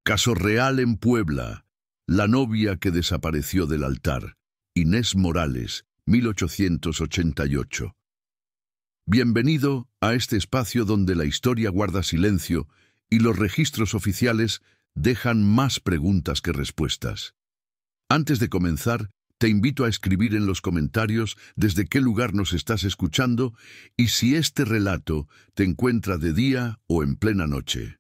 Caso real en Puebla. La novia que desapareció del altar. Inés Morales, 1888. Bienvenido a este espacio donde la historia guarda silencio y los registros oficiales dejan más preguntas que respuestas. Antes de comenzar, te invito a escribir en los comentarios desde qué lugar nos estás escuchando y si este relato te encuentra de día o en plena noche.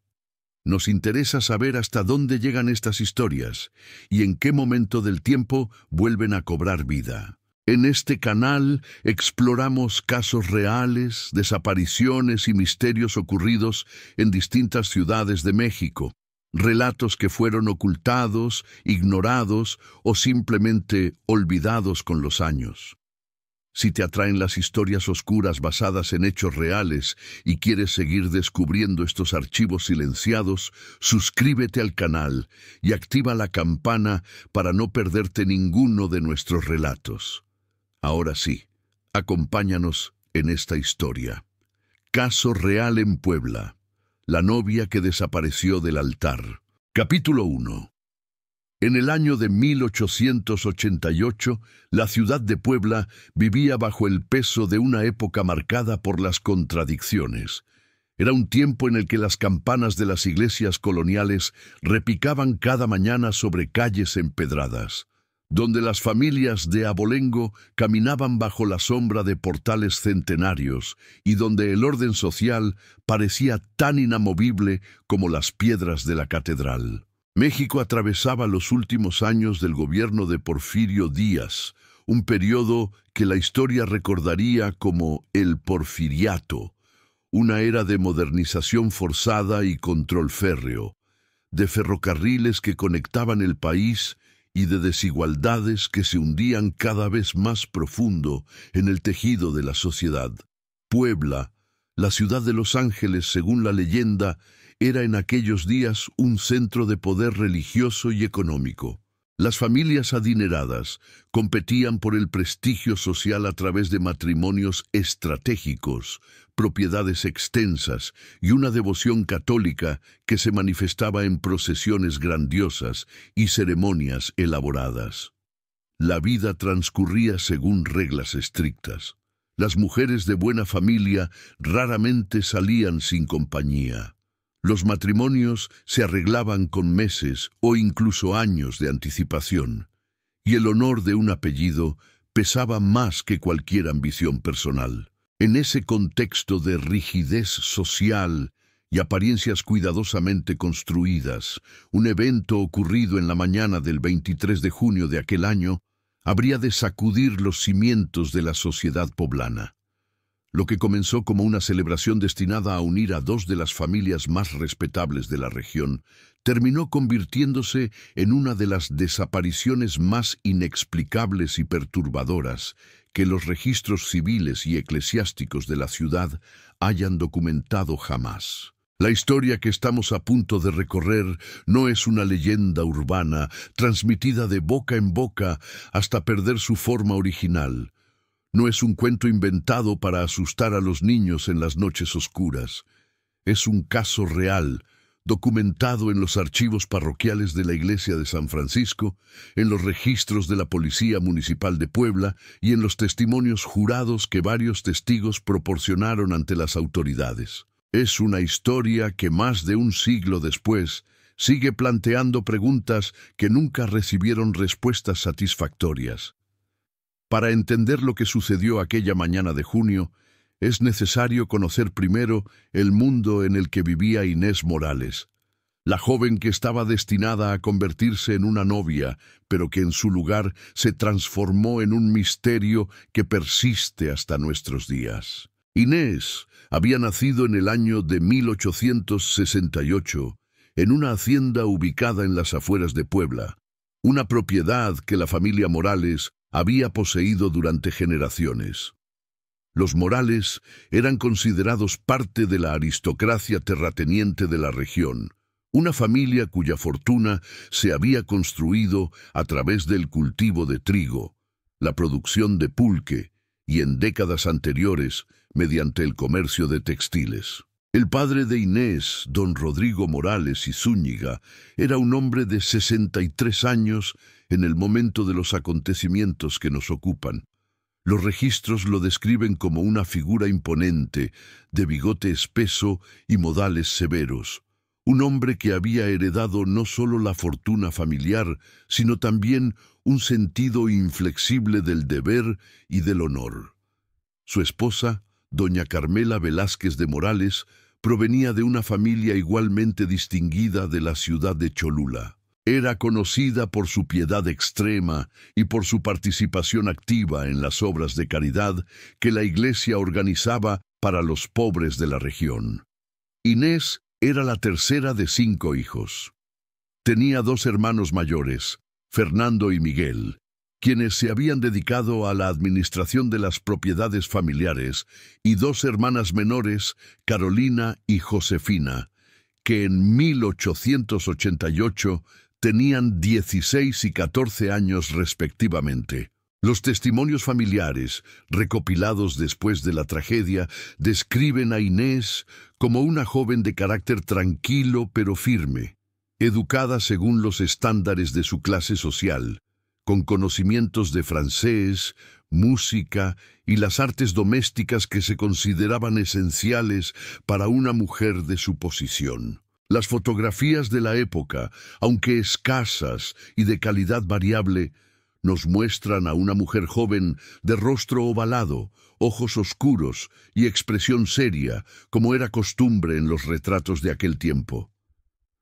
Nos interesa saber hasta dónde llegan estas historias y en qué momento del tiempo vuelven a cobrar vida. En este canal exploramos casos reales, desapariciones y misterios ocurridos en distintas ciudades de México. Relatos que fueron ocultados, ignorados o simplemente olvidados con los años. Si te atraen las historias oscuras basadas en hechos reales y quieres seguir descubriendo estos archivos silenciados, suscríbete al canal y activa la campana para no perderte ninguno de nuestros relatos. Ahora sí, acompáñanos en esta historia. Caso real en Puebla. La novia que desapareció del altar. Capítulo 1. En el año de 1888, la ciudad de Puebla vivía bajo el peso de una época marcada por las contradicciones. Era un tiempo en el que las campanas de las iglesias coloniales repicaban cada mañana sobre calles empedradas, donde las familias de abolengo caminaban bajo la sombra de portales centenarios y donde el orden social parecía tan inamovible como las piedras de la catedral. México atravesaba los últimos años del gobierno de Porfirio Díaz, un periodo que la historia recordaría como el Porfiriato, una era de modernización forzada y control férreo, de ferrocarriles que conectaban el país y de desigualdades que se hundían cada vez más profundo en el tejido de la sociedad. Puebla, la ciudad de Los Ángeles según la leyenda, era en aquellos días un centro de poder religioso y económico. Las familias adineradas competían por el prestigio social a través de matrimonios estratégicos, propiedades extensas y una devoción católica que se manifestaba en procesiones grandiosas y ceremonias elaboradas. La vida transcurría según reglas estrictas. Las mujeres de buena familia raramente salían sin compañía. Los matrimonios se arreglaban con meses o incluso años de anticipación, y el honor de un apellido pesaba más que cualquier ambición personal. En ese contexto de rigidez social y apariencias cuidadosamente construidas, un evento ocurrido en la mañana del 23 de junio de aquel año habría de sacudir los cimientos de la sociedad poblana. Lo que comenzó como una celebración destinada a unir a dos de las familias más respetables de la región, terminó convirtiéndose en una de las desapariciones más inexplicables y perturbadoras que los registros civiles y eclesiásticos de la ciudad hayan documentado jamás. La historia que estamos a punto de recorrer no es una leyenda urbana transmitida de boca en boca hasta perder su forma original. No es un cuento inventado para asustar a los niños en las noches oscuras. Es un caso real, documentado en los archivos parroquiales de la Iglesia de San Francisco, en los registros de la Policía Municipal de Puebla y en los testimonios jurados que varios testigos proporcionaron ante las autoridades. Es una historia que más de un siglo después sigue planteando preguntas que nunca recibieron respuestas satisfactorias. Para entender lo que sucedió aquella mañana de junio, es necesario conocer primero el mundo en el que vivía Inés Morales, la joven que estaba destinada a convertirse en una novia, pero que en su lugar se transformó en un misterio que persiste hasta nuestros días. Inés había nacido en el año de 1868 en una hacienda ubicada en las afueras de Puebla, una propiedad que la familia Morales había poseído durante generaciones. Los Morales eran considerados parte de la aristocracia terrateniente de la región, una familia cuya fortuna se había construido a través del cultivo de trigo, la producción de pulque y en décadas anteriores mediante el comercio de textiles. El padre de Inés, don Rodrigo Morales y Zúñiga, era un hombre de 63 años en el momento de los acontecimientos que nos ocupan. Los registros lo describen como una figura imponente, de bigote espeso y modales severos. Un hombre que había heredado no solo la fortuna familiar, sino también un sentido inflexible del deber y del honor. Su esposa, doña Carmela Velázquez de Morales, provenía de una familia igualmente distinguida de la ciudad de Cholula. Era conocida por su piedad extrema y por su participación activa en las obras de caridad que la Iglesia organizaba para los pobres de la región. Inés era la tercera de 5 hijos. Tenía 2 hermanos mayores, Fernando y Miguel, quienes se habían dedicado a la administración de las propiedades familiares, y 2 hermanas menores, Carolina y Josefina, que en 1888 tenían 16 y 14 años respectivamente. Los testimonios familiares, recopilados después de la tragedia, describen a Inés como una joven de carácter tranquilo pero firme, educada según los estándares de su clase social, con conocimientos de francés, música y las artes domésticas que se consideraban esenciales para una mujer de su posición. Las fotografías de la época, aunque escasas y de calidad variable, nos muestran a una mujer joven de rostro ovalado, ojos oscuros y expresión seria, como era costumbre en los retratos de aquel tiempo.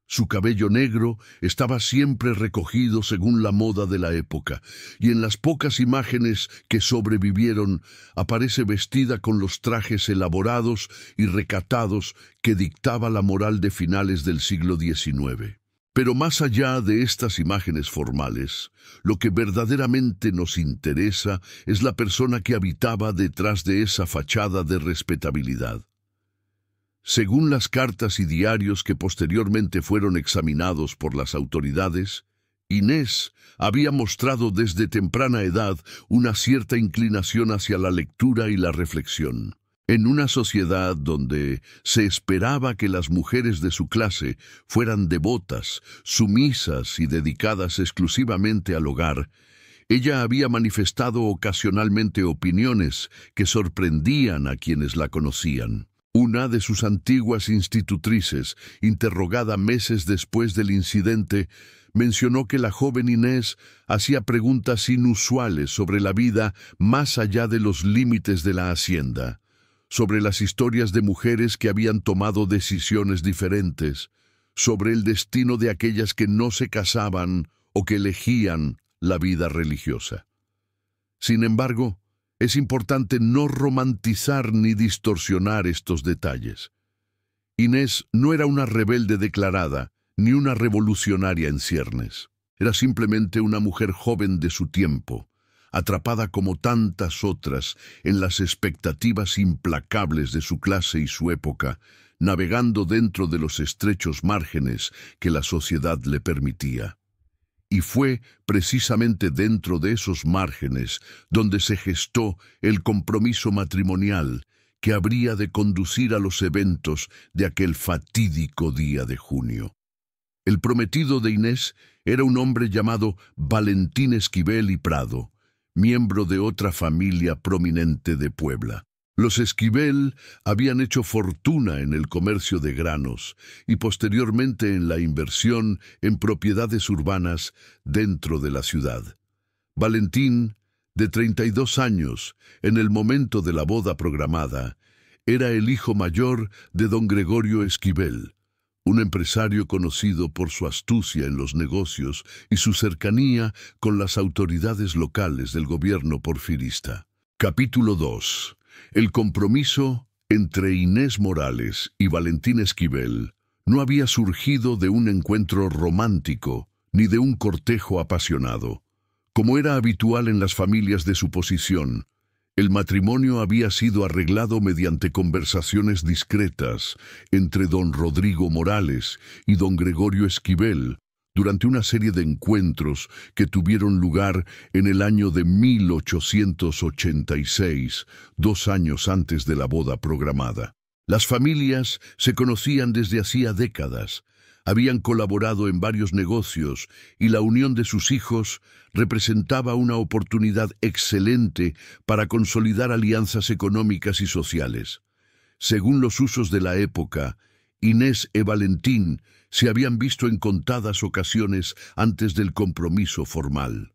Su cabello negro estaba siempre recogido según la moda de la época, y en las pocas imágenes que sobrevivieron aparece vestida con los trajes elaborados y recatados que dictaba la moral de finales del siglo XIX. Pero más allá de estas imágenes formales, lo que verdaderamente nos interesa es la persona que habitaba detrás de esa fachada de respetabilidad. Según las cartas y diarios que posteriormente fueron examinados por las autoridades, Inés había mostrado desde temprana edad una cierta inclinación hacia la lectura y la reflexión. En una sociedad donde se esperaba que las mujeres de su clase fueran devotas, sumisas y dedicadas exclusivamente al hogar, ella había manifestado ocasionalmente opiniones que sorprendían a quienes la conocían. Una de sus antiguas institutrices, interrogada meses después del incidente, mencionó que la joven Inés hacía preguntas inusuales sobre la vida más allá de los límites de la hacienda, sobre las historias de mujeres que habían tomado decisiones diferentes, sobre el destino de aquellas que no se casaban o que elegían la vida religiosa. Sin embargo, es importante no romantizar ni distorsionar estos detalles. Inés no era una rebelde declarada, ni una revolucionaria en ciernes. Era simplemente una mujer joven de su tiempo, atrapada como tantas otras en las expectativas implacables de su clase y su época, navegando dentro de los estrechos márgenes que la sociedad le permitía. Y fue precisamente dentro de esos márgenes donde se gestó el compromiso matrimonial que habría de conducir a los eventos de aquel fatídico día de junio. El prometido de Inés era un hombre llamado Valentín Esquivel y Prado, miembro de otra familia prominente de Puebla. Los Esquivel habían hecho fortuna en el comercio de granos y posteriormente en la inversión en propiedades urbanas dentro de la ciudad. Valentín, de 32 años, en el momento de la boda programada, era el hijo mayor de don Gregorio Esquivel, un empresario conocido por su astucia en los negocios y su cercanía con las autoridades locales del gobierno porfirista. Capítulo 2. El compromiso entre Inés Morales y Valentín Esquivel no había surgido de un encuentro romántico ni de un cortejo apasionado. Como era habitual en las familias de su posición, el matrimonio había sido arreglado mediante conversaciones discretas entre don Rodrigo Morales y don Gregorio Esquivel durante una serie de encuentros que tuvieron lugar en el año de 1886, 2 años antes de la boda programada. Las familias se conocían desde hacía décadas, habían colaborado en varios negocios y la unión de sus hijos representaba una oportunidad excelente para consolidar alianzas económicas y sociales. Según los usos de la época, Inés y Valentín se habían visto en contadas ocasiones antes del compromiso formal.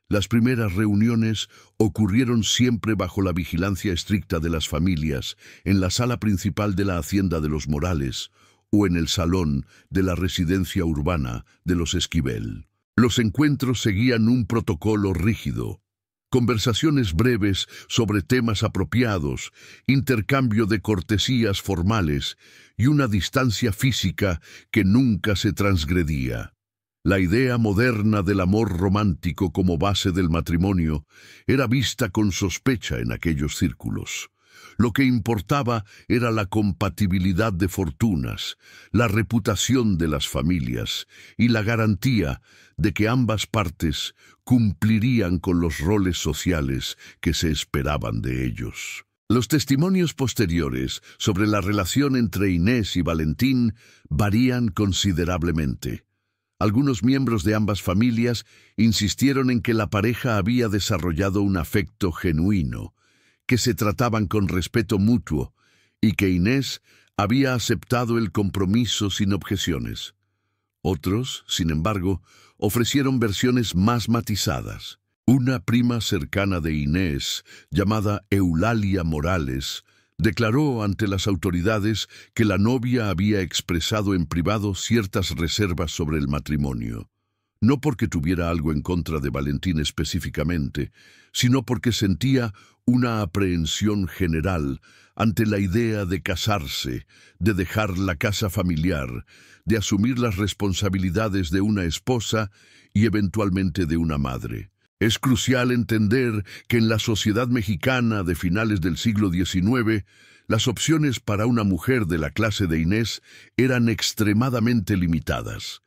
Las primeras reuniones ocurrieron siempre bajo la vigilancia estricta de las familias, en la sala principal de la Hacienda de los Morales o en el salón de la residencia urbana de los Esquivel. Los encuentros seguían un protocolo rígido. Conversaciones breves sobre temas apropiados, intercambio de cortesías formales y una distancia física que nunca se transgredía. La idea moderna del amor romántico como base del matrimonio era vista con sospecha en aquellos círculos. Lo que importaba era la compatibilidad de fortunas, la reputación de las familias y la garantía de que ambas partes cumplirían con los roles sociales que se esperaban de ellos. Los testimonios posteriores sobre la relación entre Inés y Valentín varían considerablemente. Algunos miembros de ambas familias insistieron en que la pareja había desarrollado un afecto genuino, que se trataban con respeto mutuo y que Inés había aceptado el compromiso sin objeciones. Otros, sin embargo, ofrecieron versiones más matizadas. Una prima cercana de Inés, llamada Eulalia Morales, declaró ante las autoridades que la novia había expresado en privado ciertas reservas sobre el matrimonio. No porque tuviera algo en contra de Valentín específicamente, sino porque sentía una aprehensión general ante la idea de casarse, de dejar la casa familiar, de asumir las responsabilidades de una esposa y eventualmente de una madre. Es crucial entender que en la sociedad mexicana de finales del siglo XIX, las opciones para una mujer de la clase de Inés eran extremadamente limitadas.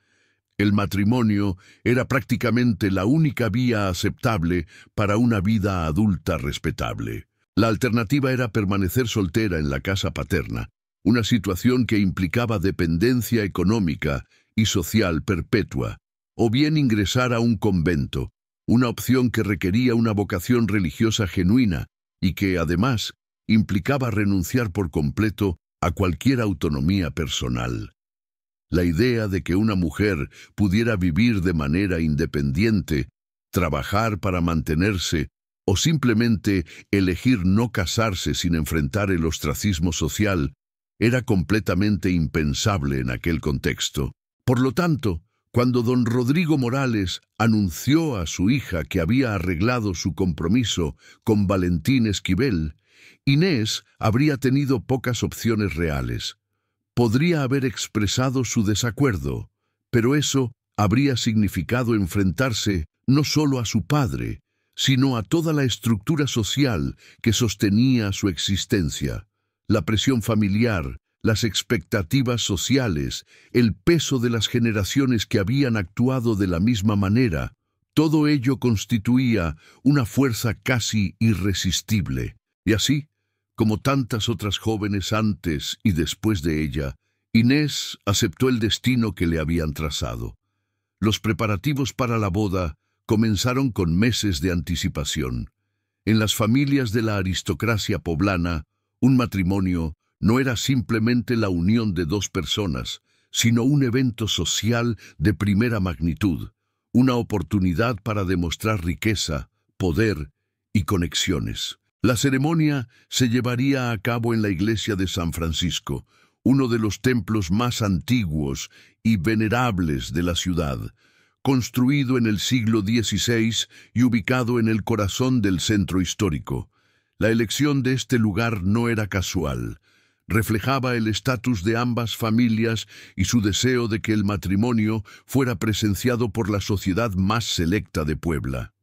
El matrimonio era prácticamente la única vía aceptable para una vida adulta respetable. La alternativa era permanecer soltera en la casa paterna, una situación que implicaba dependencia económica y social perpetua, o bien ingresar a un convento, una opción que requería una vocación religiosa genuina y que, además, implicaba renunciar por completo a cualquier autonomía personal. La idea de que una mujer pudiera vivir de manera independiente, trabajar para mantenerse o simplemente elegir no casarse sin enfrentar el ostracismo social era completamente impensable en aquel contexto. Por lo tanto, cuando don Rodrigo Morales anunció a su hija que había arreglado su compromiso con Valentín Esquivel, Inés habría tenido pocas opciones reales. Podría haber expresado su desacuerdo, pero eso habría significado enfrentarse no solo a su padre, sino a toda la estructura social que sostenía su existencia. La presión familiar, las expectativas sociales, el peso de las generaciones que habían actuado de la misma manera, todo ello constituía una fuerza casi irresistible. Y así, como tantas otras jóvenes antes y después de ella, Inés aceptó el destino que le habían trazado. Los preparativos para la boda comenzaron con meses de anticipación. En las familias de la aristocracia poblana, un matrimonio no era simplemente la unión de dos personas, sino un evento social de primera magnitud, una oportunidad para demostrar riqueza, poder y conexiones. La ceremonia se llevaría a cabo en la iglesia de San Francisco, uno de los templos más antiguos y venerables de la ciudad, construido en el siglo XVI y ubicado en el corazón del centro histórico. La elección de este lugar no era casual. Reflejaba el estatus de ambas familias y su deseo de que el matrimonio fuera presenciado por la sociedad más selecta de Puebla.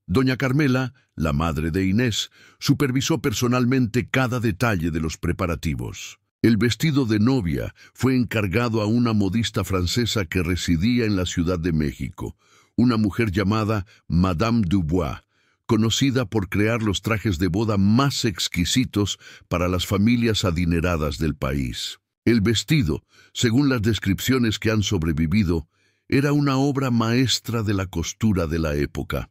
Doña Carmela, la madre de Inés, supervisó personalmente cada detalle de los preparativos. El vestido de novia fue encargado a una modista francesa que residía en la Ciudad de México, una mujer llamada Madame Dubois, conocida por crear los trajes de boda más exquisitos para las familias adineradas del país. El vestido, según las descripciones que han sobrevivido, era una obra maestra de la costura de la época,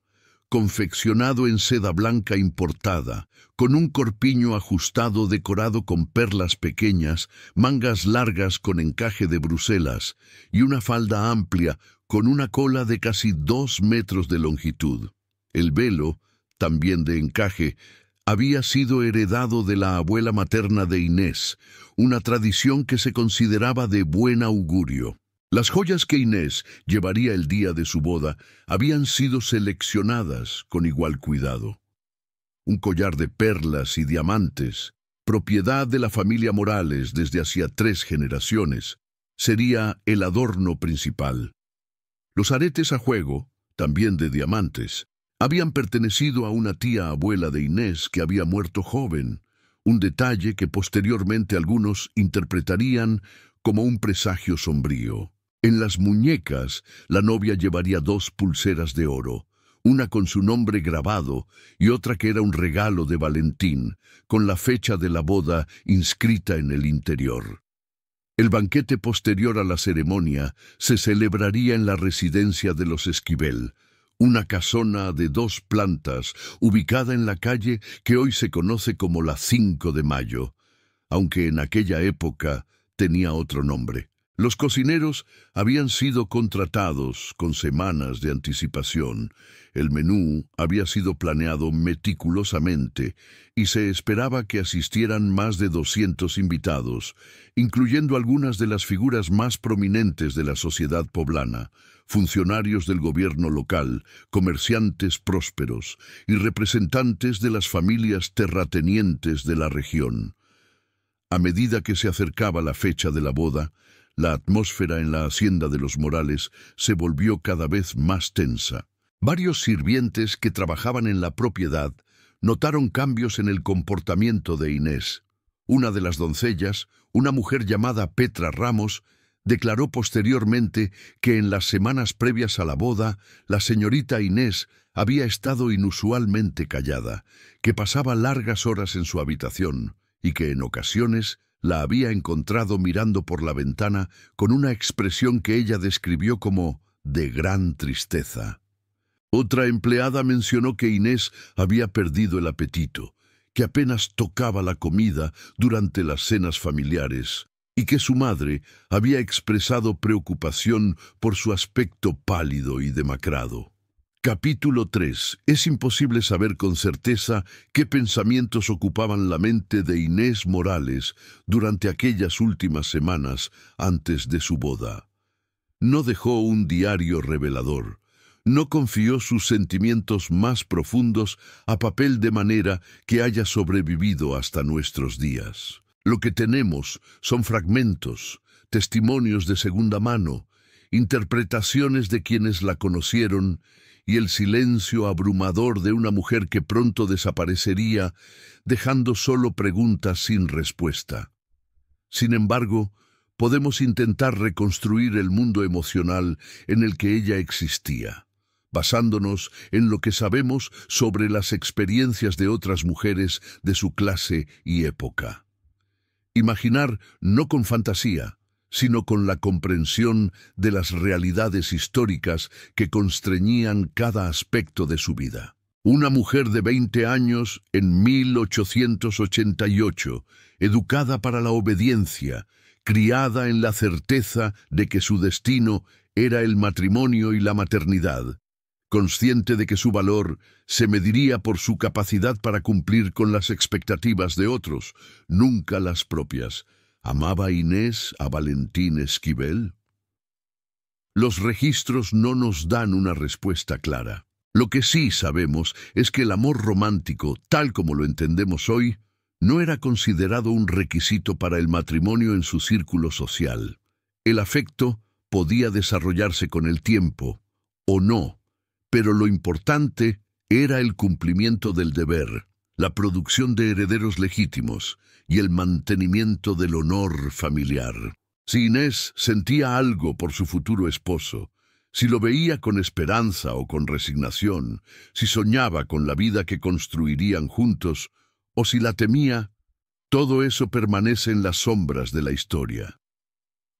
confeccionado en seda blanca importada, con un corpiño ajustado decorado con perlas pequeñas, mangas largas con encaje de Bruselas y una falda amplia con una cola de casi 2 metros de longitud. El velo, también de encaje, había sido heredado de la abuela materna de Inés, una tradición que se consideraba de buen augurio. Las joyas que Inés llevaría el día de su boda habían sido seleccionadas con igual cuidado. Un collar de perlas y diamantes, propiedad de la familia Morales desde hacía 3 generaciones, sería el adorno principal. Los aretes a juego, también de diamantes, habían pertenecido a una tía abuela de Inés que había muerto joven, un detalle que posteriormente algunos interpretarían como un presagio sombrío. En las muñecas, la novia llevaría 2 pulseras de oro, una con su nombre grabado y otra que era un regalo de Valentín, con la fecha de la boda inscrita en el interior. El banquete posterior a la ceremonia se celebraría en la residencia de los Esquivel, una casona de 2 plantas ubicada en la calle que hoy se conoce como la 5 de Mayo, aunque en aquella época tenía otro nombre. Los cocineros habían sido contratados con semanas de anticipación. El menú había sido planeado meticulosamente y se esperaba que asistieran más de 200 invitados, incluyendo algunas de las figuras más prominentes de la sociedad poblana, funcionarios del gobierno local, comerciantes prósperos y representantes de las familias terratenientes de la región. A medida que se acercaba la fecha de la boda, la atmósfera en la hacienda de los Morales se volvió cada vez más tensa. Varios sirvientes que trabajaban en la propiedad notaron cambios en el comportamiento de Inés. Una de las doncellas, una mujer llamada Petra Ramos, declaró posteriormente que en las semanas previas a la boda, la señorita Inés había estado inusualmente callada, que pasaba largas horas en su habitación y que en ocasiones la había encontrado mirando por la ventana con una expresión que ella describió como de gran tristeza. Otra empleada mencionó que Inés había perdido el apetito, que apenas tocaba la comida durante las cenas familiares y que su madre había expresado preocupación por su aspecto pálido y demacrado. Capítulo 3. Es imposible saber con certeza qué pensamientos ocupaban la mente de Inés Morales durante aquellas últimas semanas antes de su boda. No dejó un diario revelador. No confió sus sentimientos más profundos a papel de manera que haya sobrevivido hasta nuestros días. Lo que tenemos son fragmentos, testimonios de segunda mano, interpretaciones de quienes la conocieron y el silencio abrumador de una mujer que pronto desaparecería, dejando solo preguntas sin respuesta. Sin embargo, podemos intentar reconstruir el mundo emocional en el que ella existía, basándonos en lo que sabemos sobre las experiencias de otras mujeres de su clase y época. Imaginar no con fantasía, sino con la comprensión de las realidades históricas que constreñían cada aspecto de su vida. Una mujer de 20 años en 1888, educada para la obediencia, criada en la certeza de que su destino era el matrimonio y la maternidad, consciente de que su valor se mediría por su capacidad para cumplir con las expectativas de otros, nunca las propias. ¿Amaba Inés a Valentín Esquivel? Los registros no nos dan una respuesta clara. Lo que sí sabemos es que el amor romántico, tal como lo entendemos hoy, no era considerado un requisito para el matrimonio en su círculo social. El afecto podía desarrollarse con el tiempo, o no, pero lo importante era el cumplimiento del deber, la producción de herederos legítimos y el mantenimiento del honor familiar. Si Inés sentía algo por su futuro esposo, Si lo veía con esperanza o con resignación, si soñaba con la vida que construirían juntos, o si la temía, todo eso permanece en las sombras de la historia.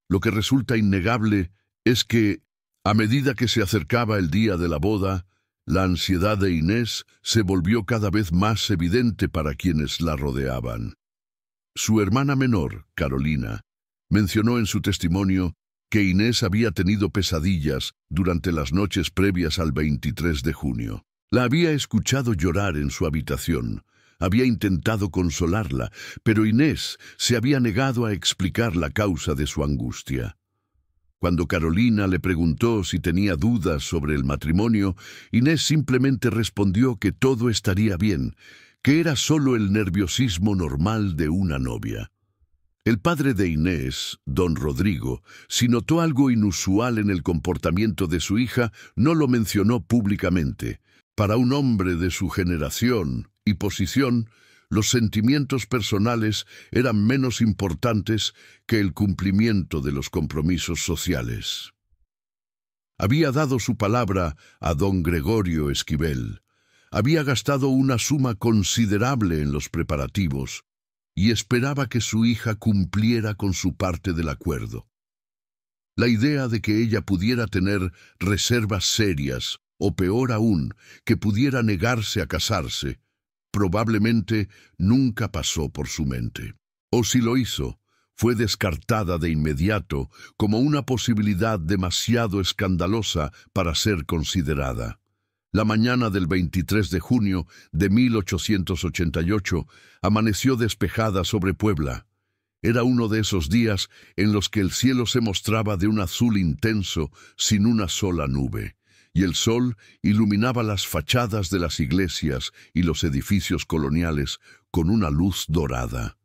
Lo que resulta innegable es que, a medida que se acercaba el día de la boda, la ansiedad de Inés se volvió cada vez más evidente para quienes la rodeaban. Su hermana menor, Carolina, mencionó en su testimonio que Inés había tenido pesadillas durante las noches previas al 23 de junio. La había escuchado llorar en su habitación, había intentado consolarla, pero Inés se había negado a explicar la causa de su angustia. Cuando Carolina le preguntó si tenía dudas sobre el matrimonio, Inés simplemente respondió que todo estaría bien, que era solo el nerviosismo normal de una novia. El padre de Inés, don Rodrigo, si notó algo inusual en el comportamiento de su hija, no lo mencionó públicamente. Para un hombre de su generación y posición, los sentimientos personales eran menos importantes que el cumplimiento de los compromisos sociales. Había dado su palabra a don Gregorio Esquivel. Había gastado una suma considerable en los preparativos y esperaba que su hija cumpliera con su parte del acuerdo. La idea de que ella pudiera tener reservas serias, o peor aún, que pudiera negarse a casarse, probablemente nunca pasó por su mente. O si lo hizo, fue descartada de inmediato como una posibilidad demasiado escandalosa para ser considerada. La mañana del 23 de junio de 1888 amaneció despejada sobre Puebla. Era uno de esos días en los que el cielo se mostraba de un azul intenso sin una sola nube, y el sol iluminaba las fachadas de las iglesias y los edificios coloniales con una luz dorada.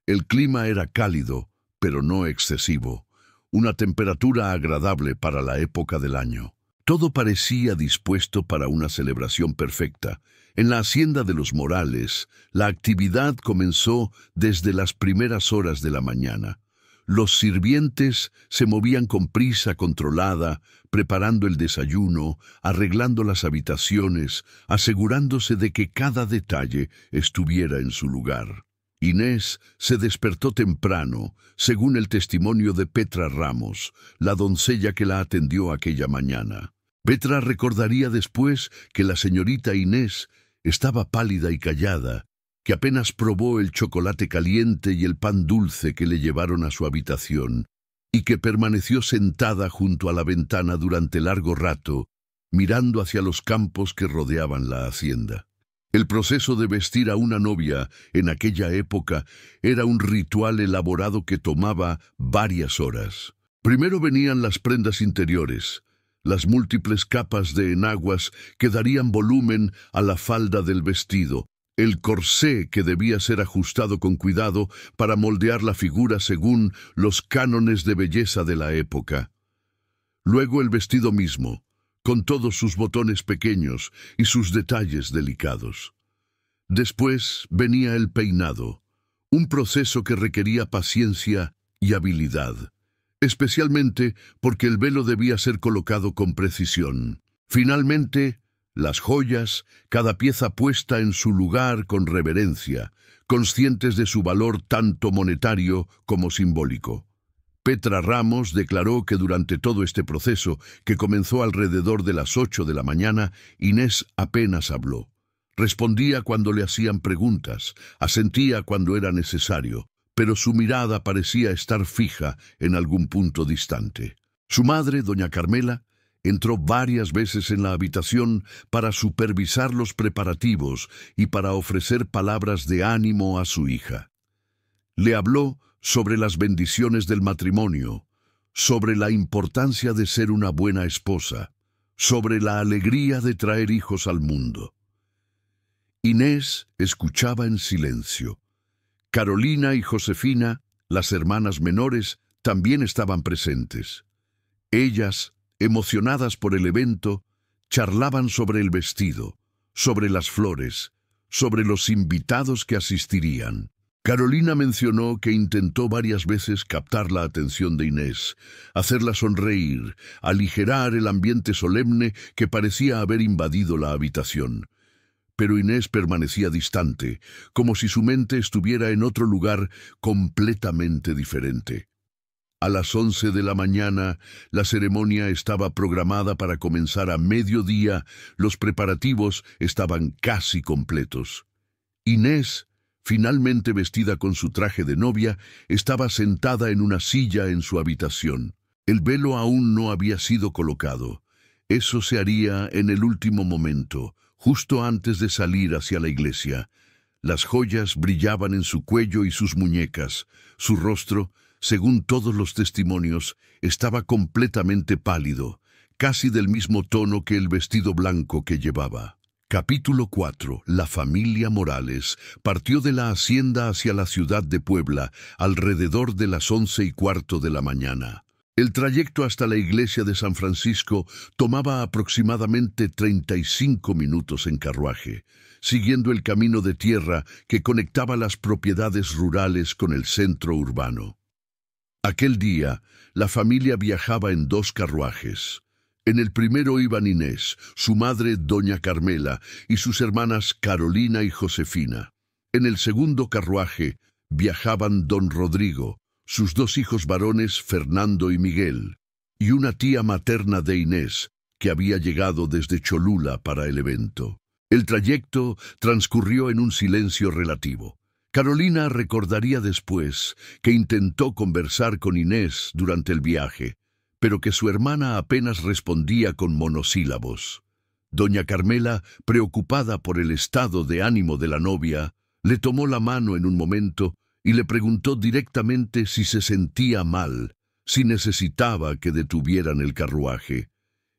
El clima era cálido, pero no excesivo, una temperatura agradable para la época del año. Todo parecía dispuesto para una celebración perfecta. En la hacienda de los Morales, la actividad comenzó desde las primeras horas de la mañana. Los sirvientes se movían con prisa controlada, preparando el desayuno, arreglando las habitaciones, asegurándose de que cada detalle estuviera en su lugar. Inés se despertó temprano, según el testimonio de Petra Ramos, la doncella que la atendió aquella mañana. Petra recordaría después que la señorita Inés estaba pálida y callada, que apenas probó el chocolate caliente y el pan dulce que le llevaron a su habitación, y que permaneció sentada junto a la ventana durante largo rato, mirando hacia los campos que rodeaban la hacienda. El proceso de vestir a una novia en aquella época era un ritual elaborado que tomaba varias horas. Primero venían las prendas interiores, las múltiples capas de enaguas que darían volumen a la falda del vestido, el corsé que debía ser ajustado con cuidado para moldear la figura según los cánones de belleza de la época. Luego el vestido mismo, con todos sus botones pequeños y sus detalles delicados. Después venía el peinado, un proceso que requería paciencia y habilidad, especialmente porque el velo debía ser colocado con precisión. Finalmente, las joyas, cada pieza puesta en su lugar con reverencia, conscientes de su valor tanto monetario como simbólico. Petra Ramos declaró que durante todo este proceso, que comenzó alrededor de las 8 de la mañana, Inés apenas habló. Respondía cuando le hacían preguntas, asentía cuando era necesario, pero su mirada parecía estar fija en algún punto distante. Su madre, doña Carmela, entró varias veces en la habitación para supervisar los preparativos y para ofrecer palabras de ánimo a su hija. Le habló sobre las bendiciones del matrimonio, sobre la importancia de ser una buena esposa, sobre la alegría de traer hijos al mundo. Inés escuchaba en silencio. Carolina y Josefina, las hermanas menores, también estaban presentes. Ellas, emocionadas por el evento, charlaban sobre el vestido, sobre las flores, sobre los invitados que asistirían. Carolina mencionó que intentó varias veces captar la atención de Inés, hacerla sonreír, aligerar el ambiente solemne que parecía haber invadido la habitación. Pero Inés permanecía distante, como si su mente estuviera en otro lugar completamente diferente. A las 11 de la mañana, la ceremonia estaba programada para comenzar a mediodía. Los preparativos estaban casi completos. Inés, finalmente vestida con su traje de novia, estaba sentada en una silla en su habitación. El velo aún no había sido colocado. Eso se haría en el último momento, justo antes de salir hacia la iglesia. Las joyas brillaban en su cuello y sus muñecas. Su rostro, según todos los testimonios, estaba completamente pálido, casi del mismo tono que el vestido blanco que llevaba. Capítulo 4. La familia Morales partió de la hacienda hacia la ciudad de Puebla alrededor de las 11:15 de la mañana. El trayecto hasta la iglesia de San Francisco tomaba aproximadamente 35 minutos en carruaje, siguiendo el camino de tierra que conectaba las propiedades rurales con el centro urbano. Aquel día, la familia viajaba en 2 carruajes. En el primero iban Inés, su madre doña Carmela y sus hermanas Carolina y Josefina. En el segundo carruaje viajaban don Rodrigo, sus 2 hijos varones Fernando y Miguel, y una tía materna de Inés, que había llegado desde Cholula para el evento. El trayecto transcurrió en un silencio relativo. Carolina recordaría después que intentó conversar con Inés durante el viaje, pero que su hermana apenas respondía con monosílabos. Doña Carmela, preocupada por el estado de ánimo de la novia, le tomó la mano en un momento y le preguntó directamente si se sentía mal, si necesitaba que detuvieran el carruaje.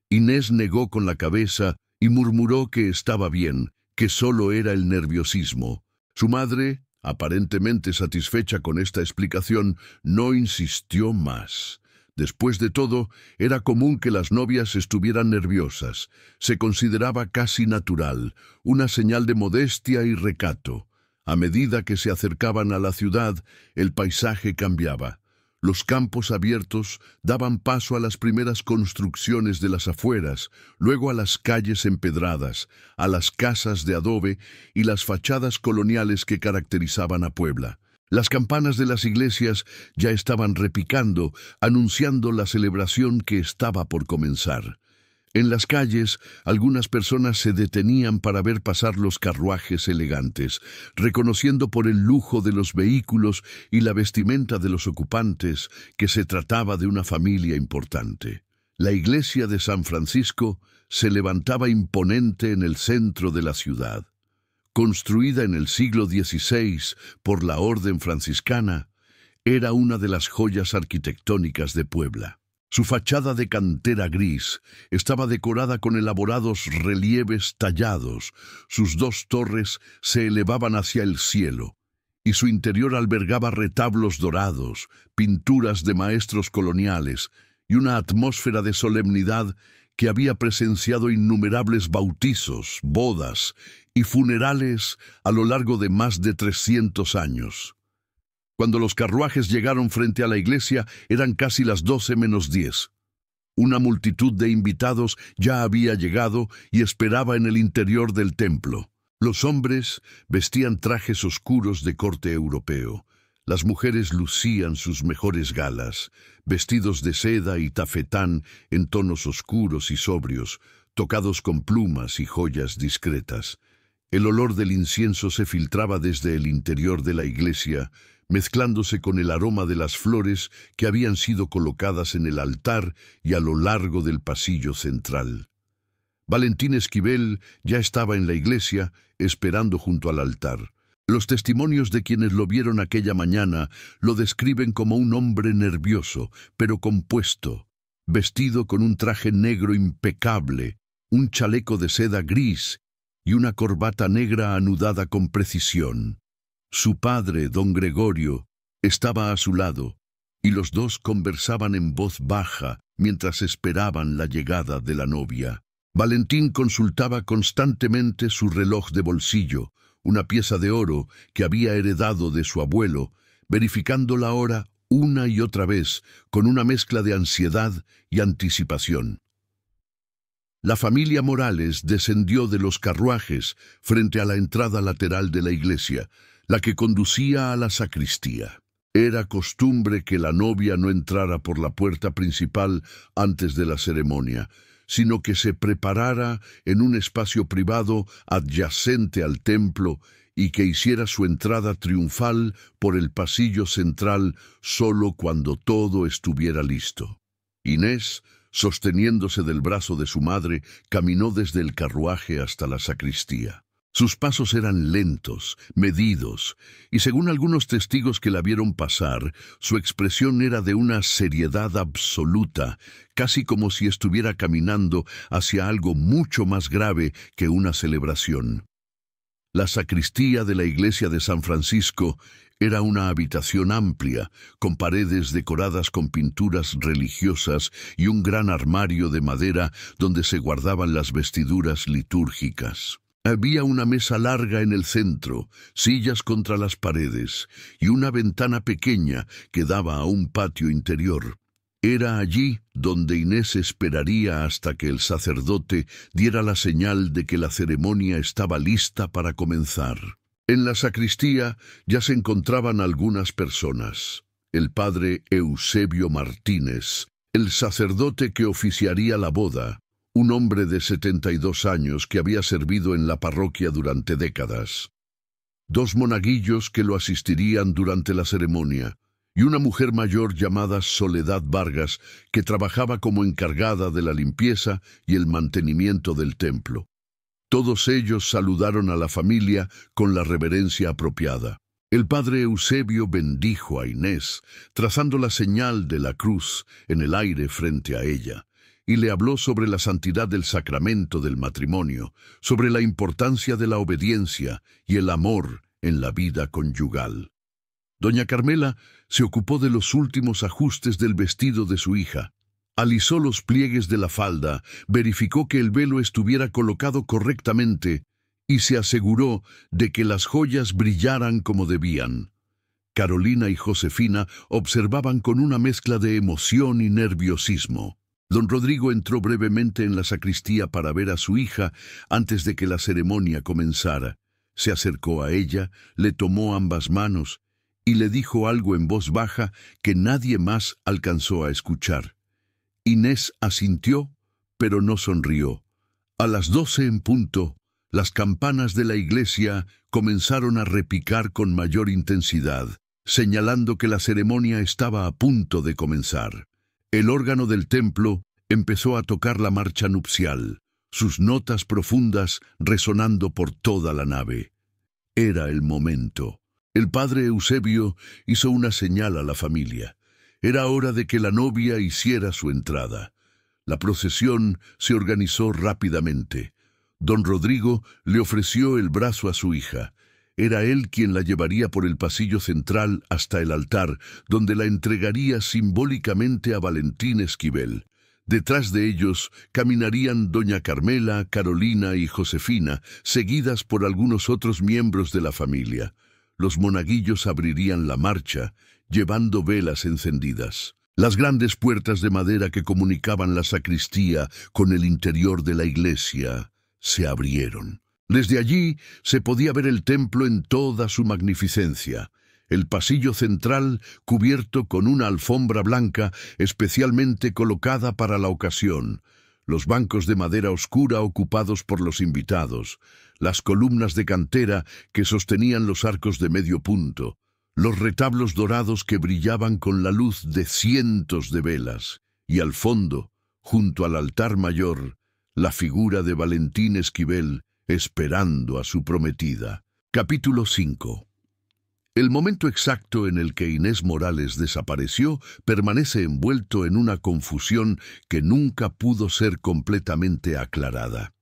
Inés negó con la cabeza y murmuró que estaba bien, que solo era el nerviosismo. Su madre, aparentemente satisfecha con esta explicación, no insistió más. Después de todo, era común que las novias estuvieran nerviosas. Se consideraba casi natural, una señal de modestia y recato. A medida que se acercaban a la ciudad, el paisaje cambiaba. Los campos abiertos daban paso a las primeras construcciones de las afueras, luego a las calles empedradas, a las casas de adobe y las fachadas coloniales que caracterizaban a Puebla. Las campanas de las iglesias ya estaban repicando, anunciando la celebración que estaba por comenzar. En las calles, algunas personas se detenían para ver pasar los carruajes elegantes, reconociendo por el lujo de los vehículos y la vestimenta de los ocupantes que se trataba de una familia importante. La iglesia de San Francisco se levantaba imponente en el centro de la ciudad. Construida en el siglo XVI por la Orden Franciscana, era una de las joyas arquitectónicas de Puebla. Su fachada de cantera gris estaba decorada con elaborados relieves tallados, sus 2 torres se elevaban hacia el cielo, y su interior albergaba retablos dorados, pinturas de maestros coloniales y una atmósfera de solemnidad que había presenciado innumerables bautizos, bodas y funerales a lo largo de más de 300 años. Cuando los carruajes llegaron frente a la iglesia, eran casi las 12:10. Una multitud de invitados ya había llegado y esperaba en el interior del templo. Los hombres vestían trajes oscuros de corte europeo. Las mujeres lucían sus mejores galas, vestidos de seda y tafetán en tonos oscuros y sobrios, tocados con plumas y joyas discretas. El olor del incienso se filtraba desde el interior de la iglesia, mezclándose con el aroma de las flores que habían sido colocadas en el altar y a lo largo del pasillo central. Valentín Esquivel ya estaba en la iglesia, esperando junto al altar. Los testimonios de quienes lo vieron aquella mañana lo describen como un hombre nervioso, pero compuesto, vestido con un traje negro impecable, un chaleco de seda gris y una corbata negra anudada con precisión. Su padre, don Gregorio, estaba a su lado, y los 2 conversaban en voz baja mientras esperaban la llegada de la novia. Valentín consultaba constantemente su reloj de bolsillo, una pieza de oro que había heredado de su abuelo, verificando la hora una y otra vez con una mezcla de ansiedad y anticipación. La familia Morales descendió de los carruajes frente a la entrada lateral de la iglesia, la que conducía a la sacristía. Era costumbre que la novia no entrara por la puerta principal antes de la ceremonia, sino que se preparara en un espacio privado adyacente al templo y que hiciera su entrada triunfal por el pasillo central solo cuando todo estuviera listo. Inés, sosteniéndose del brazo de su madre, caminó desde el carruaje hasta la sacristía. Sus pasos eran lentos, medidos, y según algunos testigos que la vieron pasar, su expresión era de una seriedad absoluta, casi como si estuviera caminando hacia algo mucho más grave que una celebración. La sacristía de la iglesia de San Francisco era una habitación amplia, con paredes decoradas con pinturas religiosas y un gran armario de madera donde se guardaban las vestiduras litúrgicas. Había una mesa larga en el centro, sillas contra las paredes y una ventana pequeña que daba a un patio interior. Era allí donde Inés esperaría hasta que el sacerdote diera la señal de que la ceremonia estaba lista para comenzar. En la sacristía ya se encontraban algunas personas. El padre Eusebio Martínez, el sacerdote que oficiaría la boda, un hombre de 72 años que había servido en la parroquia durante décadas. 2 monaguillos que lo asistirían durante la ceremonia, y una mujer mayor llamada Soledad Vargas, que trabajaba como encargada de la limpieza y el mantenimiento del templo. Todos ellos saludaron a la familia con la reverencia apropiada. El padre Eusebio bendijo a Inés, trazando la señal de la cruz en el aire frente a ella, y le habló sobre la santidad del sacramento del matrimonio, sobre la importancia de la obediencia y el amor en la vida conyugal. Doña Carmela se ocupó de los últimos ajustes del vestido de su hija. Alisó los pliegues de la falda, verificó que el velo estuviera colocado correctamente y se aseguró de que las joyas brillaran como debían. Carolina y Josefina observaban con una mezcla de emoción y nerviosismo. Don Rodrigo entró brevemente en la sacristía para ver a su hija antes de que la ceremonia comenzara. Se acercó a ella, le tomó ambas manos y le dijo algo en voz baja que nadie más alcanzó a escuchar. Inés asintió, pero no sonrió. A las 12 en punto, las campanas de la iglesia comenzaron a repicar con mayor intensidad, señalando que la ceremonia estaba a punto de comenzar. El órgano del templo empezó a tocar la marcha nupcial, sus notas profundas resonando por toda la nave. Era el momento. El padre Eusebio hizo una señal a la familia. Era hora de que la novia hiciera su entrada. La procesión se organizó rápidamente. Don Rodrigo le ofreció el brazo a su hija. Era él quien la llevaría por el pasillo central hasta el altar, donde la entregaría simbólicamente a Valentín Esquivel. Detrás de ellos caminarían doña Carmela, Carolina y Josefina, seguidas por algunos otros miembros de la familia. Los monaguillos abrirían la marcha, llevando velas encendidas. Las grandes puertas de madera que comunicaban la sacristía con el interior de la iglesia se abrieron. Desde allí se podía ver el templo en toda su magnificencia. El pasillo central cubierto con una alfombra blanca especialmente colocada para la ocasión. Los bancos de madera oscura ocupados por los invitados. Las columnas de cantera que sostenían los arcos de medio punto. Los retablos dorados que brillaban con la luz de cientos de velas. Y al fondo, junto al altar mayor, la figura de Valentín Esquivel esperando a su prometida. Capítulo 5. El momento exacto en el que Inés Morales desapareció permanece envuelto en una confusión que nunca pudo ser completamente aclarada.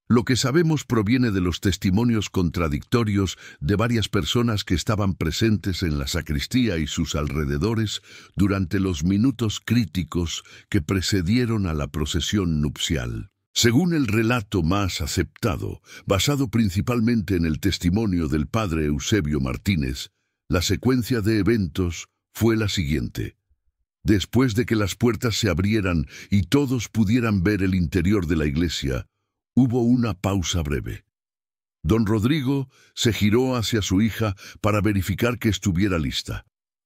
Lo que sabemos proviene de los testimonios contradictorios de varias personas que estaban presentes en la sacristía y sus alrededores durante los minutos críticos que precedieron a la procesión nupcial. Según el relato más aceptado, basado principalmente en el testimonio del padre Eusebio Martínez, la secuencia de eventos fue la siguiente. Después de que las puertas se abrieran y todos pudieran ver el interior de la iglesia, hubo una pausa breve. Don Rodrigo se giró hacia su hija para verificar que estuviera lista.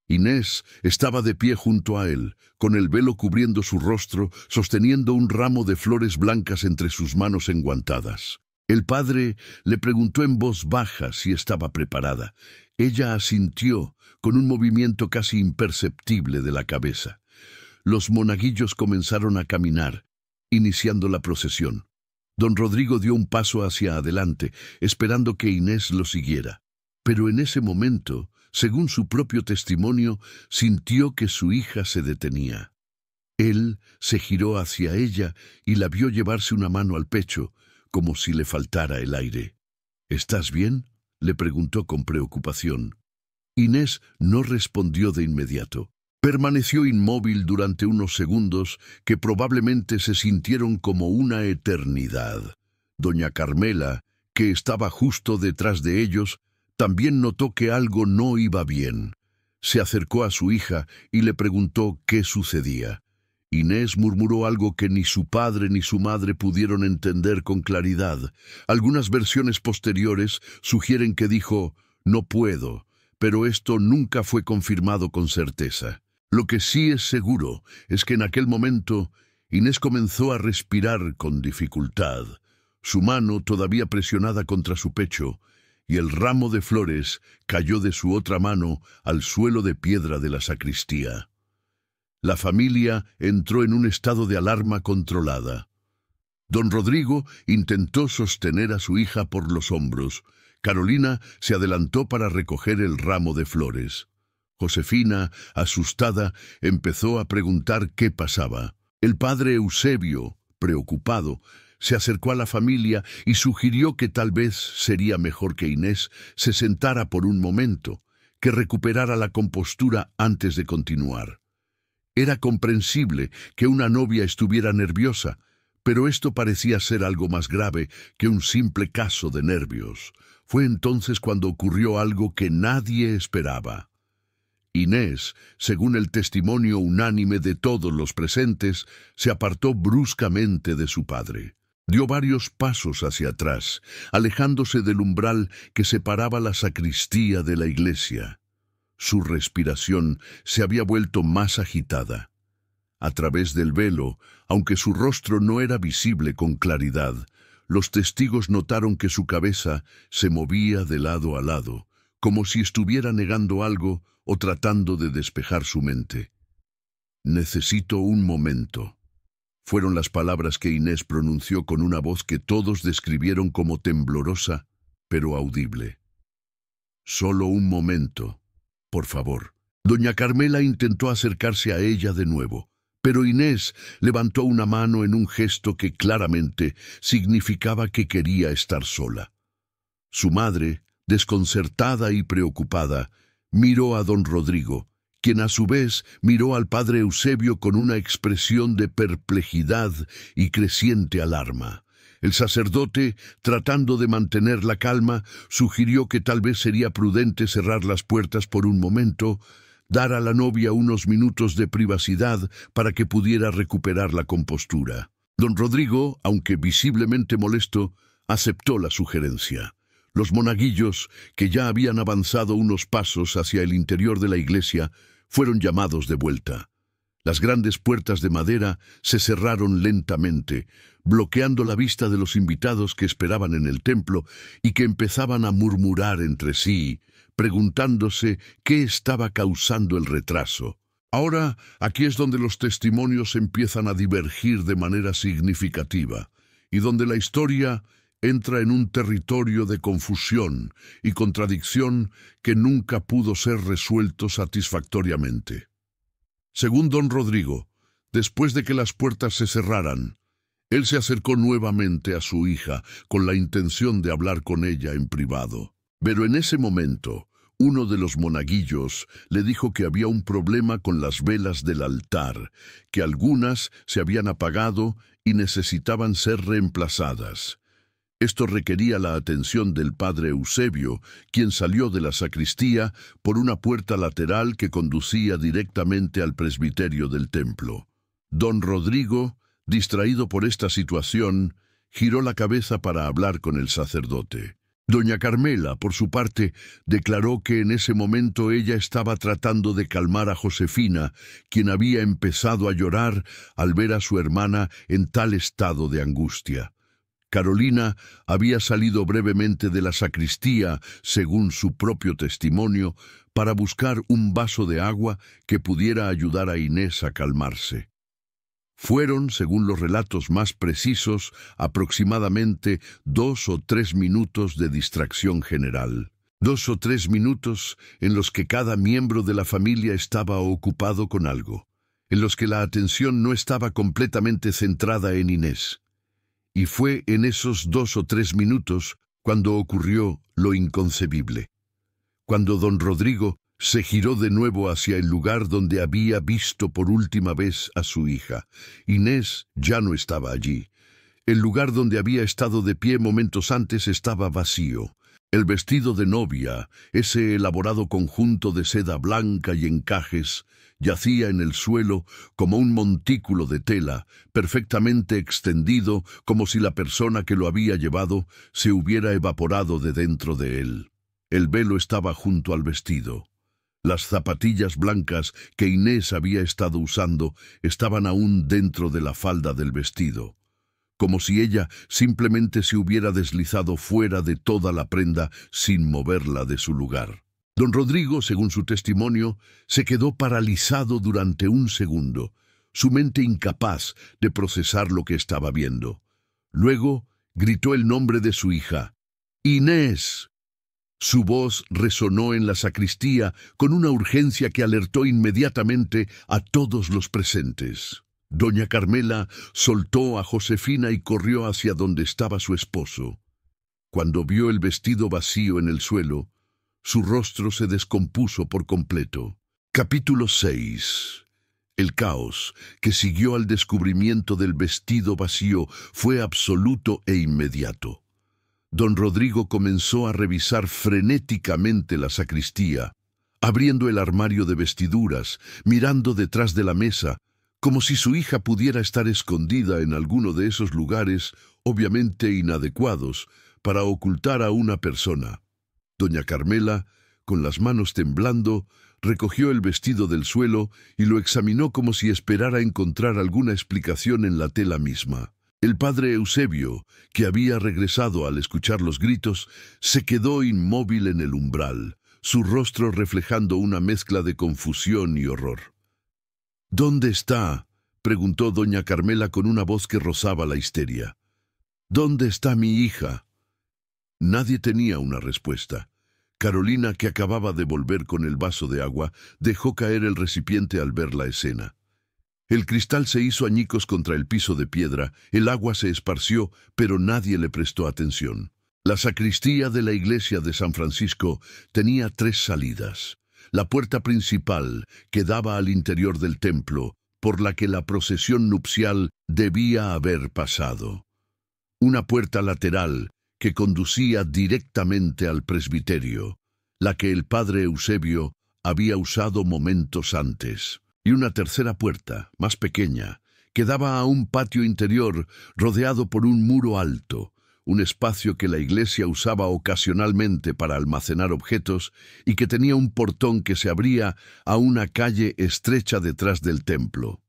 Inés estaba de pie junto a él, con el velo cubriendo su rostro, sosteniendo un ramo de flores blancas entre sus manos enguantadas. El padre le preguntó en voz baja si estaba preparada. Ella asintió, con un movimiento casi imperceptible de la cabeza. Los monaguillos comenzaron a caminar, iniciando la procesión. Don Rodrigo dio un paso hacia adelante, esperando que Inés lo siguiera. Pero en ese momento, según su propio testimonio, sintió que su hija se detenía. Él se giró hacia ella y la vio llevarse una mano al pecho, como si le faltara el aire. ¿Estás bien?, le preguntó con preocupación. Inés no respondió de inmediato. Permaneció inmóvil durante unos segundos que probablemente se sintieron como una eternidad. Doña Carmela, que estaba justo detrás de ellos, también notó que algo no iba bien. Se acercó a su hija y le preguntó qué sucedía. Inés murmuró algo que ni su padre ni su madre pudieron entender con claridad. Algunas versiones posteriores sugieren que dijo, «No puedo», pero esto nunca fue confirmado con certeza. Lo que sí es seguro es que en aquel momento Inés comenzó a respirar con dificultad, su mano todavía presionada contra su pecho, y el ramo de flores cayó de su otra mano al suelo de piedra de la sacristía. La familia entró en un estado de alarma controlada. Don Rodrigo intentó sostener a su hija por los hombros. Carolina se adelantó para recoger el ramo de flores. Josefina, asustada, empezó a preguntar qué pasaba. El padre Eusebio, preocupado, se acercó a la familia y sugirió que tal vez sería mejor que Inés se sentara por un momento, que recuperara la compostura antes de continuar. Era comprensible que una novia estuviera nerviosa, pero esto parecía ser algo más grave que un simple caso de nervios. Fue entonces cuando ocurrió algo que nadie esperaba. Inés, según el testimonio unánime de todos los presentes, se apartó bruscamente de su padre. Dio varios pasos hacia atrás, alejándose del umbral que separaba la sacristía de la iglesia. Su respiración se había vuelto más agitada. A través del velo, aunque su rostro no era visible con claridad, los testigos notaron que su cabeza se movía de lado a lado, como si estuviera negando algo o tratando de despejar su mente. «Necesito un momento», fueron las palabras que Inés pronunció con una voz que todos describieron como temblorosa, pero audible. «Solo un momento, por favor». Doña Carmela intentó acercarse a ella de nuevo, pero Inés levantó una mano en un gesto que claramente significaba que quería estar sola. Su madre, desconcertada y preocupada, miró a don Rodrigo, quien a su vez miró al padre Eusebio con una expresión de perplejidad y creciente alarma. El sacerdote, tratando de mantener la calma, sugirió que tal vez sería prudente cerrar las puertas por un momento, dar a la novia unos minutos de privacidad para que pudiera recuperar la compostura. Don Rodrigo, aunque visiblemente molesto, aceptó la sugerencia. Los monaguillos, que ya habían avanzado unos pasos hacia el interior de la iglesia, fueron llamados de vuelta. Las grandes puertas de madera se cerraron lentamente, bloqueando la vista de los invitados que esperaban en el templo y que empezaban a murmurar entre sí, preguntándose qué estaba causando el retraso. Ahora, aquí es donde los testimonios empiezan a divergir de manera significativa, y donde la historia entra en un territorio de confusión y contradicción que nunca pudo ser resuelto satisfactoriamente. Según don Rodrigo, después de que las puertas se cerraran, él se acercó nuevamente a su hija con la intención de hablar con ella en privado. Pero en ese momento, uno de los monaguillos le dijo que había un problema con las velas del altar, que algunas se habían apagado y necesitaban ser reemplazadas. Esto requería la atención del padre Eusebio, quien salió de la sacristía por una puerta lateral que conducía directamente al presbiterio del templo. Don Rodrigo, distraído por esta situación, giró la cabeza para hablar con el sacerdote. Doña Carmela, por su parte, declaró que en ese momento ella estaba tratando de calmar a Josefina, quien había empezado a llorar al ver a su hermana en tal estado de angustia. Carolina había salido brevemente de la sacristía, según su propio testimonio, para buscar un vaso de agua que pudiera ayudar a Inés a calmarse. Fueron, según los relatos más precisos, aproximadamente 2 o 3 minutos de distracción general. 2 o 3 minutos en los que cada miembro de la familia estaba ocupado con algo, en los que la atención no estaba completamente centrada en Inés. Y fue en esos 2 o 3 minutos cuando ocurrió lo inconcebible. Cuando don Rodrigo se giró de nuevo hacia el lugar donde había visto por última vez a su hija. Inés ya no estaba allí. El lugar donde había estado de pie momentos antes estaba vacío. El vestido de novia, ese elaborado conjunto de seda blanca y encajes, yacía en el suelo como un montículo de tela, perfectamente extendido, como si la persona que lo había llevado se hubiera evaporado de dentro de él. El velo estaba junto al vestido. Las zapatillas blancas que Inés había estado usando estaban aún dentro de la falda del vestido, como si ella simplemente se hubiera deslizado fuera de toda la prenda sin moverla de su lugar. Don Rodrigo, según su testimonio, se quedó paralizado durante un segundo, su mente incapaz de procesar lo que estaba viendo. Luego gritó el nombre de su hija. ¡Inés! Su voz resonó en la sacristía con una urgencia que alertó inmediatamente a todos los presentes. Doña Carmela soltó a Josefina y corrió hacia donde estaba su esposo. Cuando vio el vestido vacío en el suelo, su rostro se descompuso por completo. Capítulo 6. El caos que siguió al descubrimiento del vestido vacío fue absoluto e inmediato. Don Rodrigo comenzó a revisar frenéticamente la sacristía, abriendo el armario de vestiduras, mirando detrás de la mesa, como si su hija pudiera estar escondida en alguno de esos lugares, obviamente inadecuados, para ocultar a una persona. Doña Carmela, con las manos temblando, recogió el vestido del suelo y lo examinó como si esperara encontrar alguna explicación en la tela misma. El padre Eusebio, que había regresado al escuchar los gritos, se quedó inmóvil en el umbral, su rostro reflejando una mezcla de confusión y horror. «¿Dónde está?», preguntó doña Carmela con una voz que rozaba la histeria. «¿Dónde está mi hija?». Nadie tenía una respuesta. Carolina, que acababa de volver con el vaso de agua, dejó caer el recipiente al ver la escena. El cristal se hizo añicos contra el piso de piedra, el agua se esparció, pero nadie le prestó atención. La sacristía de la iglesia de San Francisco tenía 3 salidas. La puerta principal, que daba al interior del templo, por la que la procesión nupcial debía haber pasado. Una puerta lateral, que conducía directamente al presbiterio, la que el padre Eusebio había usado momentos antes. Y una tercera puerta, más pequeña, que daba a un patio interior rodeado por un muro alto, un espacio que la iglesia usaba ocasionalmente para almacenar objetos y que tenía un portón que se abría a una calle estrecha detrás del templo.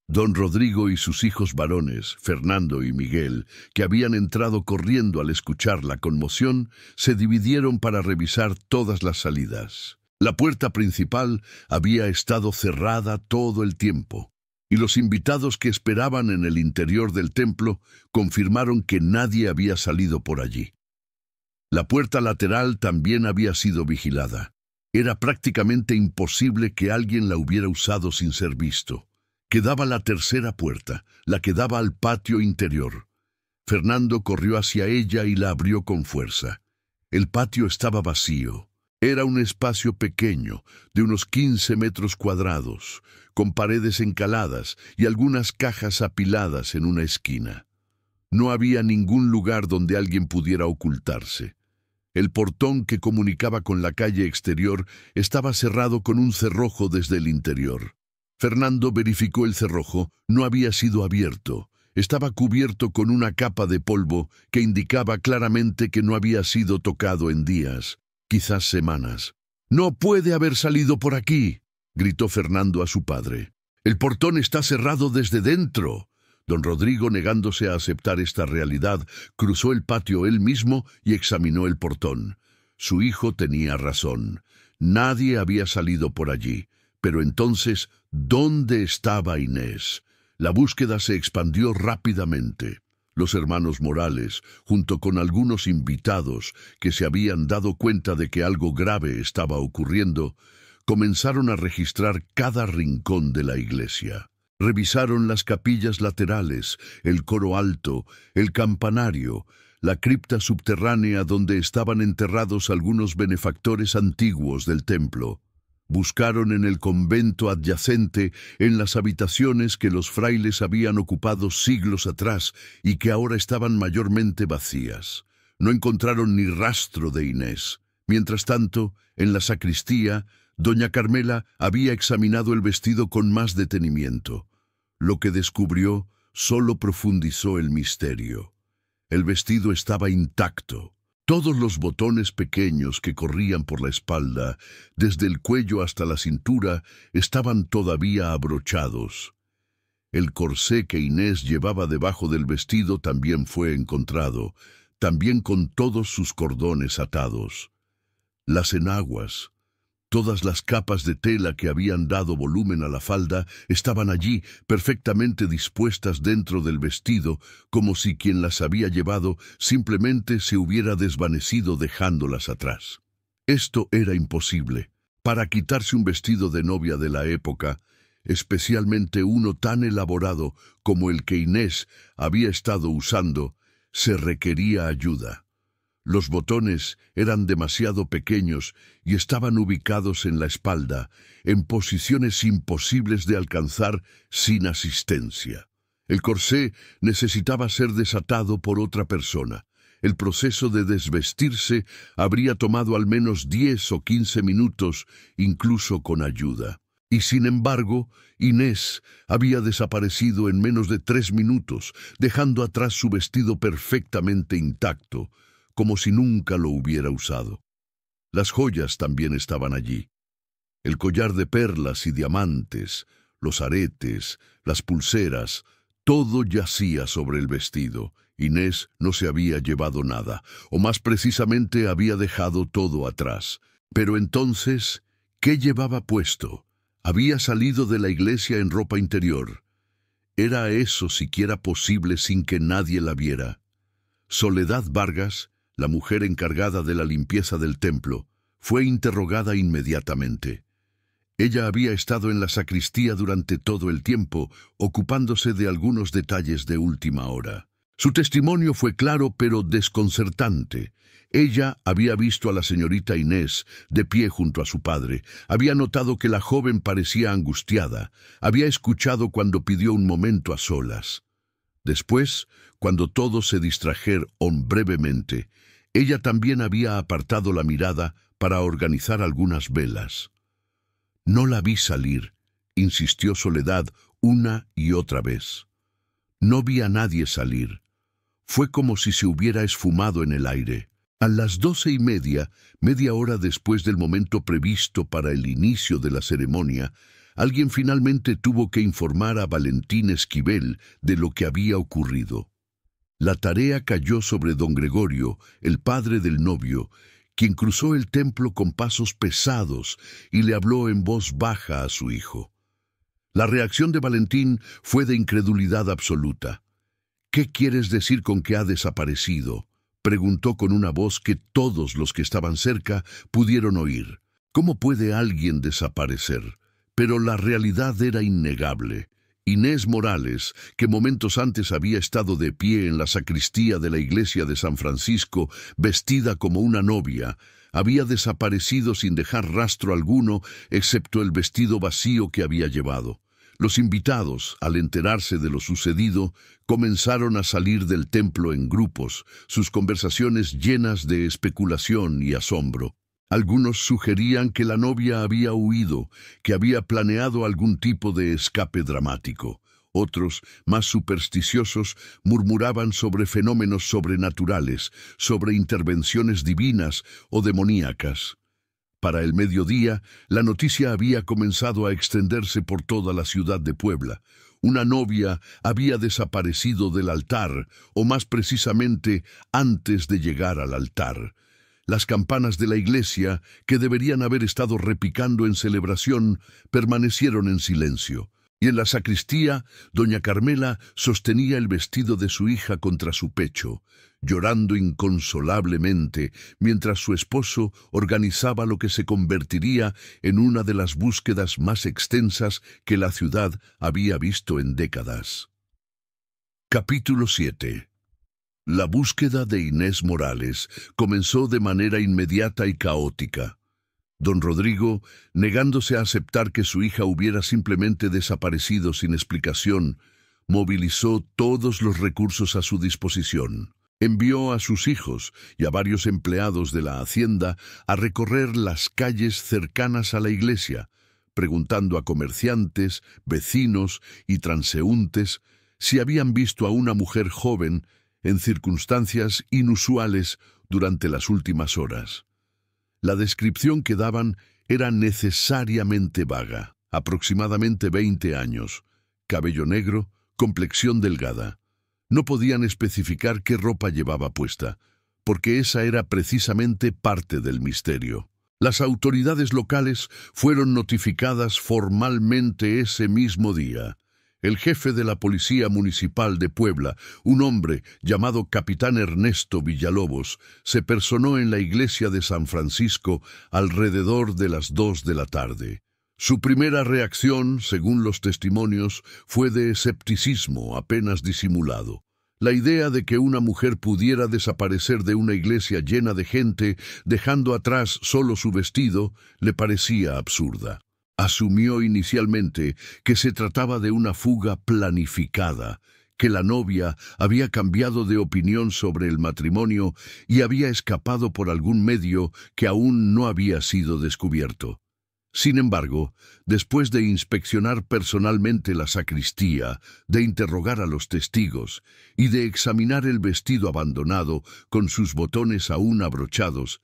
Don Rodrigo y sus hijos varones, Fernando y Miguel, que habían entrado corriendo al escuchar la conmoción, se dividieron para revisar todas las salidas. La puerta principal había estado cerrada todo el tiempo, y los invitados que esperaban en el interior del templo confirmaron que nadie había salido por allí. La puerta lateral también había sido vigilada. Era prácticamente imposible que alguien la hubiera usado sin ser visto. Quedaba la tercera puerta, la que daba al patio interior. Fernando corrió hacia ella y la abrió con fuerza. El patio estaba vacío. Era un espacio pequeño, de unos 15 metros cuadrados, con paredes encaladas y algunas cajas apiladas en una esquina. No había ningún lugar donde alguien pudiera ocultarse. El portón que comunicaba con la calle exterior estaba cerrado con un cerrojo desde el interior. Fernando verificó el cerrojo, no había sido abierto. Estaba cubierto con una capa de polvo que indicaba claramente que no había sido tocado en días, quizás semanas. «¡No puede haber salido por aquí!», gritó Fernando a su padre. «El portón está cerrado desde dentro». Don Rodrigo, negándose a aceptar esta realidad, cruzó el patio él mismo y examinó el portón. Su hijo tenía razón. Nadie había salido por allí. Pero entonces, ¿dónde estaba Inés? La búsqueda se expandió rápidamente. Los hermanos Morales, junto con algunos invitados que se habían dado cuenta de que algo grave estaba ocurriendo, comenzaron a registrar cada rincón de la iglesia. Revisaron las capillas laterales, el coro alto, el campanario, la cripta subterránea donde estaban enterrados algunos benefactores antiguos del templo. Buscaron en el convento adyacente, en las habitaciones que los frailes habían ocupado siglos atrás y que ahora estaban mayormente vacías. No encontraron ni rastro de Inés. Mientras tanto, en la sacristía, doña Carmela había examinado el vestido con más detenimiento. Lo que descubrió solo profundizó el misterio. El vestido estaba intacto. Todos los botones pequeños que corrían por la espalda, desde el cuello hasta la cintura, estaban todavía abrochados. El corsé que Inés llevaba debajo del vestido también fue encontrado, también con todos sus cordones atados. Las enaguas, todas las capas de tela que habían dado volumen a la falda, estaban allí, perfectamente dispuestas dentro del vestido, como si quien las había llevado simplemente se hubiera desvanecido dejándolas atrás. Esto era imposible. Para quitarse un vestido de novia de la época, especialmente uno tan elaborado como el que Inés había estado usando, se requería ayuda. Los botones eran demasiado pequeños y estaban ubicados en la espalda, en posiciones imposibles de alcanzar sin asistencia. El corsé necesitaba ser desatado por otra persona. El proceso de desvestirse habría tomado al menos 10 o 15 minutos, incluso con ayuda. Y sin embargo, Inés había desaparecido en menos de 3 minutos, dejando atrás su vestido perfectamente intacto, como si nunca lo hubiera usado. Las joyas también estaban allí. El collar de perlas y diamantes, los aretes, las pulseras, todo yacía sobre el vestido. Inés no se había llevado nada, o más precisamente había dejado todo atrás. Pero entonces, ¿qué llevaba puesto? Había salido de la iglesia en ropa interior. ¿Era eso siquiera posible sin que nadie la viera? Soledad Vargas, la mujer encargada de la limpieza del templo, fue interrogada inmediatamente. Ella había estado en la sacristía durante todo el tiempo, ocupándose de algunos detalles de última hora. Su testimonio fue claro pero desconcertante. Ella había visto a la señorita Inés de pie junto a su padre, había notado que la joven parecía angustiada, había escuchado cuando pidió un momento a solas. Después, cuando todos se distrajeron brevemente, ella también había apartado la mirada para organizar algunas velas. «No la vi salir», insistió Soledad una y otra vez. «No vi a nadie salir. Fue como si se hubiera esfumado en el aire». A las 12:30, media hora después del momento previsto para el inicio de la ceremonia, alguien finalmente tuvo que informar a Valentín Esquivel de lo que había ocurrido. La tarea cayó sobre don Gregorio, el padre del novio, quien cruzó el templo con pasos pesados y le habló en voz baja a su hijo. La reacción de Valentín fue de incredulidad absoluta. «¿Qué quieres decir con que ha desaparecido?», preguntó con una voz que todos los que estaban cerca pudieron oír. «¿Cómo puede alguien desaparecer?». Pero la realidad era innegable. Inés Morales, que momentos antes había estado de pie en la sacristía de la iglesia de San Francisco, vestida como una novia, había desaparecido sin dejar rastro alguno, excepto el vestido vacío que había llevado. Los invitados, al enterarse de lo sucedido, comenzaron a salir del templo en grupos, sus conversaciones llenas de especulación y asombro. Algunos sugerían que la novia había huido, que había planeado algún tipo de escape dramático. Otros, más supersticiosos, murmuraban sobre fenómenos sobrenaturales, sobre intervenciones divinas o demoníacas. Para el mediodía, la noticia había comenzado a extenderse por toda la ciudad de Puebla. Una novia había desaparecido del altar, o más precisamente, antes de llegar al altar. Las campanas de la iglesia, que deberían haber estado repicando en celebración, permanecieron en silencio. Y en la sacristía, doña Carmela sostenía el vestido de su hija contra su pecho, llorando inconsolablemente, mientras su esposo organizaba lo que se convertiría en una de las búsquedas más extensas que la ciudad había visto en décadas. Capítulo 7. La búsqueda de Inés Morales comenzó de manera inmediata y caótica. Don Rodrigo, negándose a aceptar que su hija hubiera simplemente desaparecido sin explicación, movilizó todos los recursos a su disposición. Envió a sus hijos y a varios empleados de la hacienda a recorrer las calles cercanas a la iglesia, preguntando a comerciantes, vecinos y transeúntes si habían visto a una mujer joven en circunstancias inusuales durante las últimas horas. La descripción que daban era necesariamente vaga, aproximadamente 20 años, cabello negro, complexión delgada. No podían especificar qué ropa llevaba puesta, porque esa era precisamente parte del misterio. Las autoridades locales fueron notificadas formalmente ese mismo día. El jefe de la Policía Municipal de Puebla, un hombre llamado Capitán Ernesto Villalobos, se personó en la iglesia de San Francisco alrededor de las 2 de la tarde. Su primera reacción, según los testimonios, fue de escepticismo apenas disimulado. La idea de que una mujer pudiera desaparecer de una iglesia llena de gente, dejando atrás solo su vestido, le parecía absurda. Asumió inicialmente que se trataba de una fuga planificada, que la novia había cambiado de opinión sobre el matrimonio y había escapado por algún medio que aún no había sido descubierto. Sin embargo, después de inspeccionar personalmente la sacristía, de interrogar a los testigos y de examinar el vestido abandonado con sus botones aún abrochados,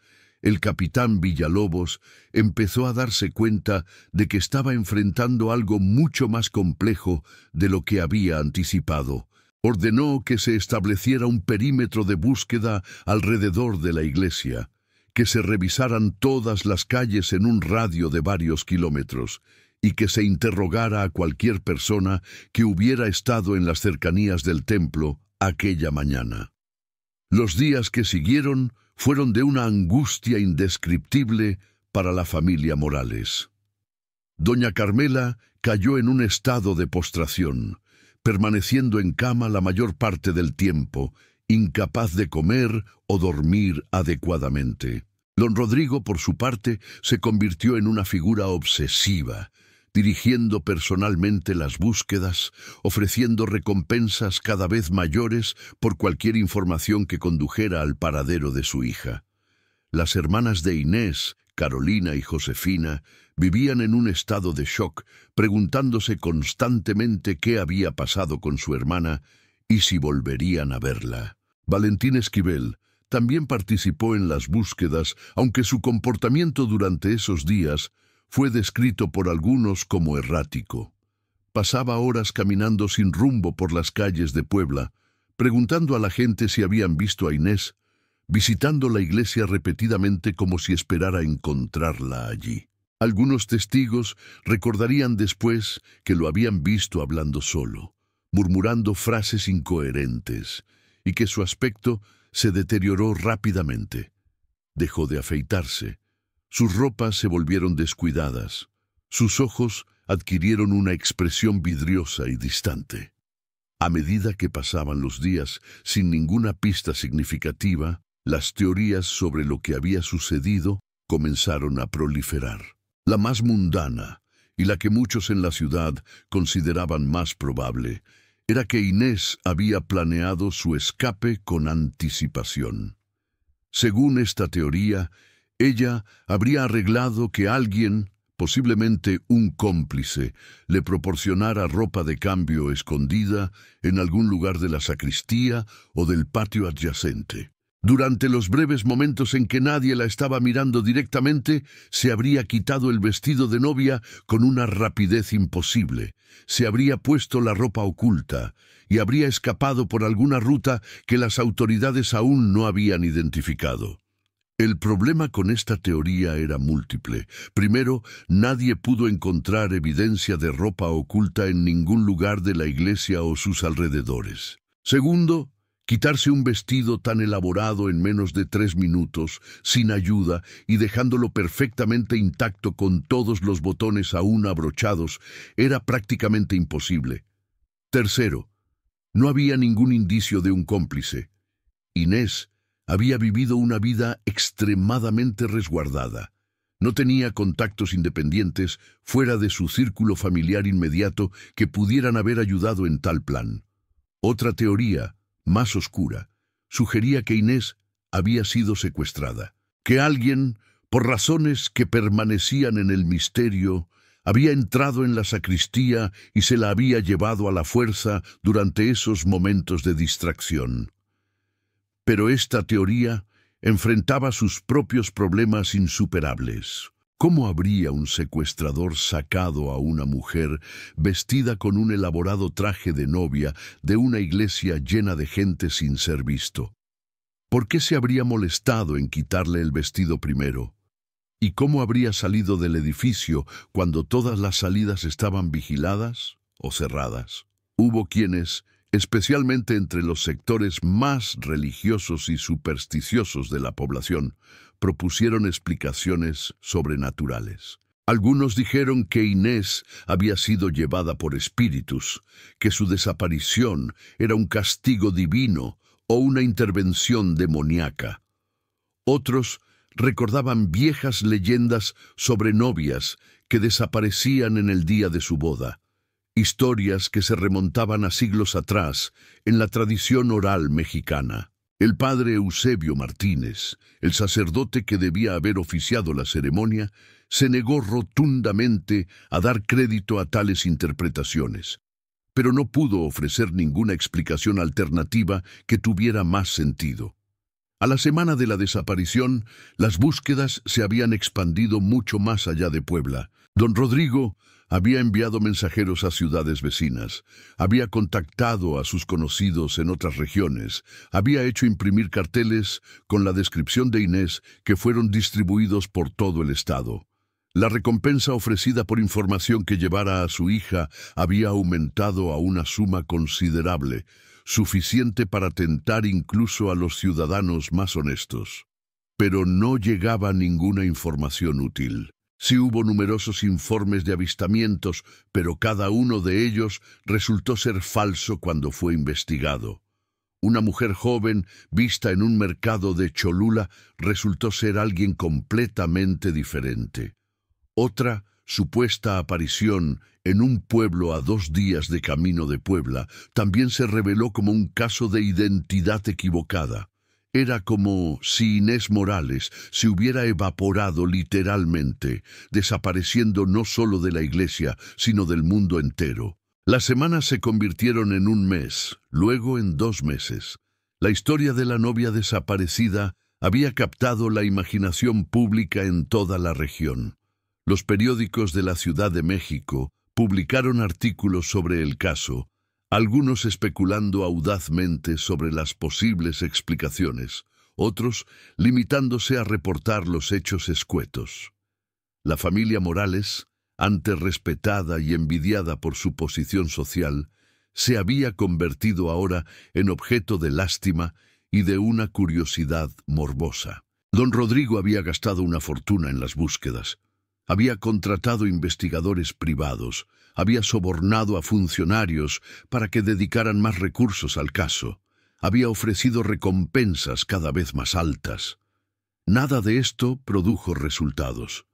el capitán Villalobos empezó a darse cuenta de que estaba enfrentando algo mucho más complejo de lo que había anticipado. Ordenó que se estableciera un perímetro de búsqueda alrededor de la iglesia, que se revisaran todas las calles en un radio de varios kilómetros y que se interrogara a cualquier persona que hubiera estado en las cercanías del templo aquella mañana. Los días que siguieron fueron de una angustia indescriptible para la familia Morales. Doña Carmela cayó en un estado de postración, permaneciendo en cama la mayor parte del tiempo, incapaz de comer o dormir adecuadamente. Don Rodrigo, por su parte, se convirtió en una figura obsesiva, dirigiendo personalmente las búsquedas, ofreciendo recompensas cada vez mayores por cualquier información que condujera al paradero de su hija. Las hermanas de Inés, Carolina y Josefina, vivían en un estado de shock, preguntándose constantemente qué había pasado con su hermana y si volverían a verla. Valentín Esquivel también participó en las búsquedas, aunque su comportamiento durante esos días fue descrito por algunos como errático. Pasaba horas caminando sin rumbo por las calles de Puebla, preguntando a la gente si habían visto a Inés, visitando la iglesia repetidamente como si esperara encontrarla allí. Algunos testigos recordarían después que lo habían visto hablando solo, murmurando frases incoherentes, y que su aspecto se deterioró rápidamente. Dejó de afeitarse. Sus ropas se volvieron descuidadas. Sus ojos adquirieron una expresión vidriosa y distante. A medida que pasaban los días sin ninguna pista significativa, Las teorías sobre lo que había sucedido comenzaron a proliferar. La más mundana, y la que muchos en la ciudad consideraban más probable, era que Inés había planeado su escape con anticipación. Según esta teoría, ella habría arreglado que alguien, posiblemente un cómplice, le proporcionara ropa de cambio escondida en algún lugar de la sacristía o del patio adyacente. Durante los breves momentos en que nadie la estaba mirando directamente, se habría quitado el vestido de novia con una rapidez imposible, se habría puesto la ropa oculta y habría escapado por alguna ruta que las autoridades aún no habían identificado. El problema con esta teoría era múltiple. Primero, nadie pudo encontrar evidencia de ropa oculta en ningún lugar de la iglesia o sus alrededores. Segundo, quitarse un vestido tan elaborado en menos de 3 minutos, sin ayuda y dejándolo perfectamente intacto con todos los botones aún abrochados, era prácticamente imposible. Tercero, no había ningún indicio de un cómplice. Inés había vivido una vida extremadamente resguardada. No tenía contactos independientes fuera de su círculo familiar inmediato que pudieran haber ayudado en tal plan. Otra teoría, más oscura, sugería que Inés había sido secuestrada, que alguien, por razones que permanecían en el misterio, había entrado en la sacristía y se la había llevado a la fuerza durante esos momentos de distracción. Pero esta teoría enfrentaba sus propios problemas insuperables. ¿Cómo habría un secuestrador sacado a una mujer vestida con un elaborado traje de novia de una iglesia llena de gente sin ser visto? ¿Por qué se habría molestado en quitarle el vestido primero? ¿Y cómo habría salido del edificio cuando todas las salidas estaban vigiladas o cerradas? Hubo quienes, especialmente entre los sectores más religiosos y supersticiosos de la población, propusieron explicaciones sobrenaturales. Algunos dijeron que Inés había sido llevada por espíritus, que su desaparición era un castigo divino o una intervención demoníaca. Otros recordaban viejas leyendas sobre novias que desaparecían en el día de su boda. Historias que se remontaban a siglos atrás en la tradición oral mexicana. El padre Eusebio Martínez, el sacerdote que debía haber oficiado la ceremonia, se negó rotundamente a dar crédito a tales interpretaciones, pero no pudo ofrecer ninguna explicación alternativa que tuviera más sentido. A la semana de la desaparición, las búsquedas se habían expandido mucho más allá de Puebla. Don Rodrigo había enviado mensajeros a ciudades vecinas, había contactado a sus conocidos en otras regiones, había hecho imprimir carteles con la descripción de Inés que fueron distribuidos por todo el estado. La recompensa ofrecida por información que llevara a su hija había aumentado a una suma considerable, suficiente para tentar incluso a los ciudadanos más honestos. Pero no llegaba ninguna información útil. Sí hubo numerosos informes de avistamientos, pero cada uno de ellos resultó ser falso cuando fue investigado. Una mujer joven, vista en un mercado de Cholula, resultó ser alguien completamente diferente. Otra supuesta aparición en un pueblo a 2 días de camino de Puebla también se reveló como un caso de identidad equivocada. Era como si Inés Morales se hubiera evaporado literalmente, desapareciendo no solo de la iglesia, sino del mundo entero. Las semanas se convirtieron en un mes, luego en 2 meses. La historia de la novia desaparecida había captado la imaginación pública en toda la región. Los periódicos de la Ciudad de México publicaron artículos sobre el caso, algunos especulando audazmente sobre las posibles explicaciones, otros limitándose a reportar los hechos escuetos. La familia Morales, antes respetada y envidiada por su posición social, se había convertido ahora en objeto de lástima y de una curiosidad morbosa. Don Rodrigo había gastado una fortuna en las búsquedas. Había contratado investigadores privados, había sobornado a funcionarios para que dedicaran más recursos al caso, había ofrecido recompensas cada vez más altas. Nada de esto produjo resultados.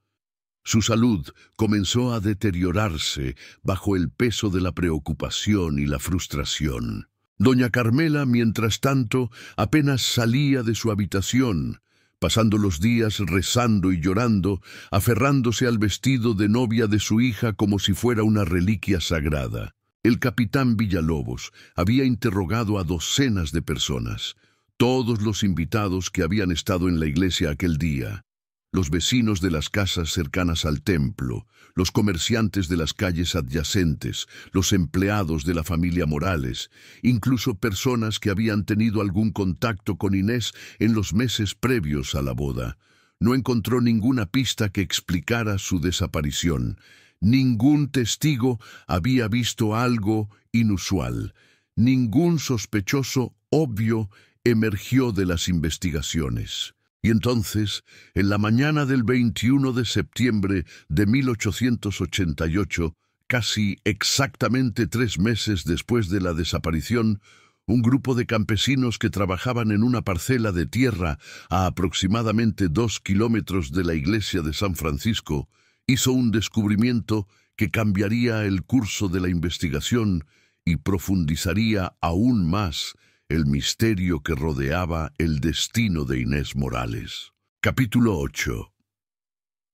Su salud comenzó a deteriorarse bajo el peso de la preocupación y la frustración. Doña Carmela, mientras tanto, apenas salía de su habitación, pasando los días rezando y llorando, aferrándose al vestido de novia de su hija como si fuera una reliquia sagrada. El capitán Villalobos había interrogado a docenas de personas, todos los invitados que habían estado en la iglesia aquel día, los vecinos de las casas cercanas al templo, los comerciantes de las calles adyacentes, los empleados de la familia Morales, incluso personas que habían tenido algún contacto con Inés en los meses previos a la boda. No encontró ninguna pista que explicara su desaparición. Ningún testigo había visto algo inusual. Ningún sospechoso obvio emergió de las investigaciones. Y entonces, en la mañana del 21 de septiembre de 1888, casi exactamente 3 meses después de la desaparición, un grupo de campesinos que trabajaban en una parcela de tierra a aproximadamente 2 kilómetros de la iglesia de San Francisco hizo un descubrimiento que cambiaría el curso de la investigación y profundizaría aún más el misterio que rodeaba el destino de Inés Morales. Capítulo 8.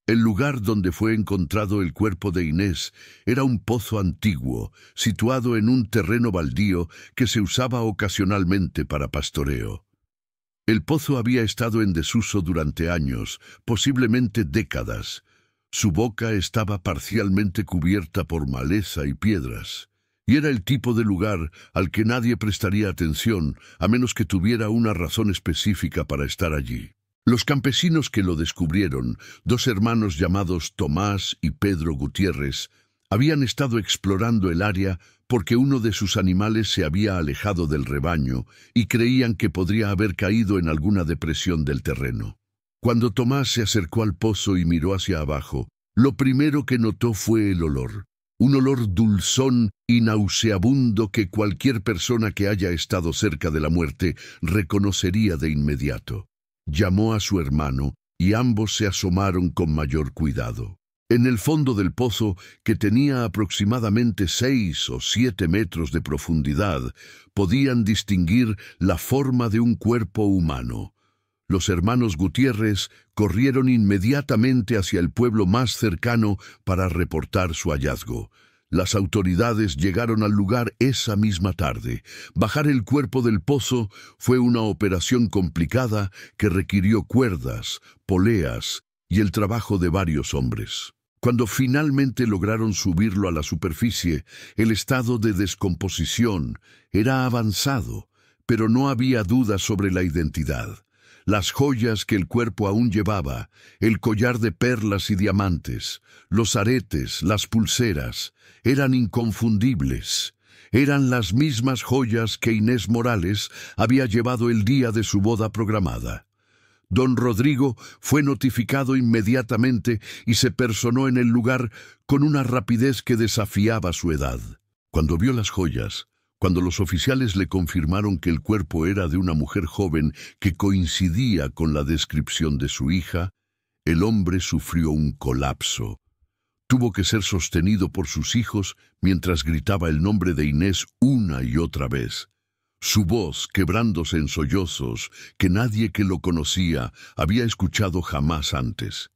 El lugar donde fue encontrado el cuerpo de Inés era un pozo antiguo, situado en un terreno baldío que se usaba ocasionalmente para pastoreo. El pozo había estado en desuso durante años, posiblemente décadas. Su boca estaba parcialmente cubierta por maleza y piedras. Y era el tipo de lugar al que nadie prestaría atención, a menos que tuviera una razón específica para estar allí. Los campesinos que lo descubrieron, 2 hermanos llamados Tomás y Pedro Gutiérrez, habían estado explorando el área porque uno de sus animales se había alejado del rebaño y creían que podría haber caído en alguna depresión del terreno. Cuando Tomás se acercó al pozo y miró hacia abajo, lo primero que notó fue el olor. Un olor dulzón y nauseabundo que cualquier persona que haya estado cerca de la muerte reconocería de inmediato. Llamó a su hermano y ambos se asomaron con mayor cuidado. En el fondo del pozo, que tenía aproximadamente 6 o 7 metros de profundidad, podían distinguir la forma de un cuerpo humano. Los hermanos Gutiérrez corrieron inmediatamente hacia el pueblo más cercano para reportar su hallazgo. Las autoridades llegaron al lugar esa misma tarde. Bajar el cuerpo del pozo fue una operación complicada que requirió cuerdas, poleas y el trabajo de varios hombres. Cuando finalmente lograron subirlo a la superficie, el estado de descomposición era avanzado, pero no había duda sobre la identidad. Las joyas que el cuerpo aún llevaba, el collar de perlas y diamantes, los aretes, las pulseras, eran inconfundibles. Eran las mismas joyas que Inés Morales había llevado el día de su boda programada. Don Rodrigo fue notificado inmediatamente y se personó en el lugar con una rapidez que desafiaba su edad. Cuando vio las joyas, cuando los oficiales le confirmaron que el cuerpo era de una mujer joven que coincidía con la descripción de su hija, el hombre sufrió un colapso. Tuvo que ser sostenido por sus hijos mientras gritaba el nombre de Inés una y otra vez. Su voz, quebrándose en sollozos que nadie que lo conocía había escuchado jamás antes.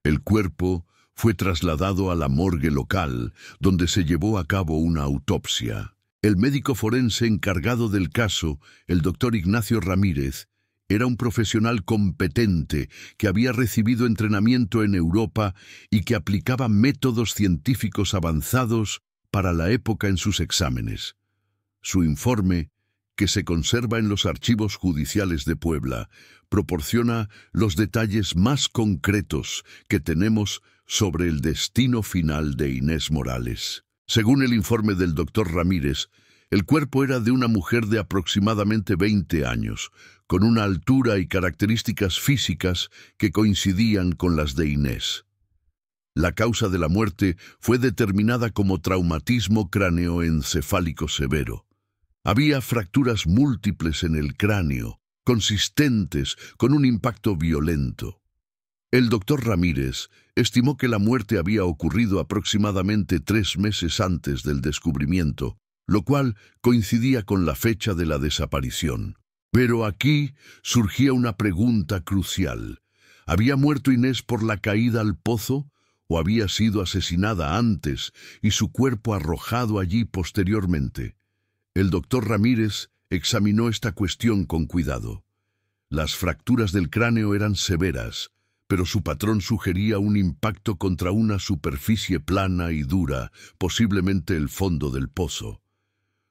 El cuerpo fue trasladado a la morgue local, donde se llevó a cabo una autopsia. El médico forense encargado del caso, el doctor Ignacio Ramírez, era un profesional competente que había recibido entrenamiento en Europa y que aplicaba métodos científicos avanzados para la época en sus exámenes. Su informe, que se conserva en los archivos judiciales de Puebla, proporciona los detalles más concretos que tenemos sobre el destino final de Inés Morales. Según el informe del doctor Ramírez, el cuerpo era de una mujer de aproximadamente 20 años, con una altura y características físicas que coincidían con las de Inés. La causa de la muerte fue determinada como traumatismo cráneoencefálico severo. Había fracturas múltiples en el cráneo, consistentes, con un impacto violento. El doctor Ramírez estimó que la muerte había ocurrido aproximadamente 3 meses antes del descubrimiento, lo cual coincidía con la fecha de la desaparición. Pero aquí surgía una pregunta crucial. ¿Había muerto Inés por la caída al pozo o había sido asesinada antes y su cuerpo arrojado allí posteriormente? El doctor Ramírez examinó esta cuestión con cuidado. Las fracturas del cráneo eran severas, pero su patrón sugería un impacto contra una superficie plana y dura, posiblemente el fondo del pozo.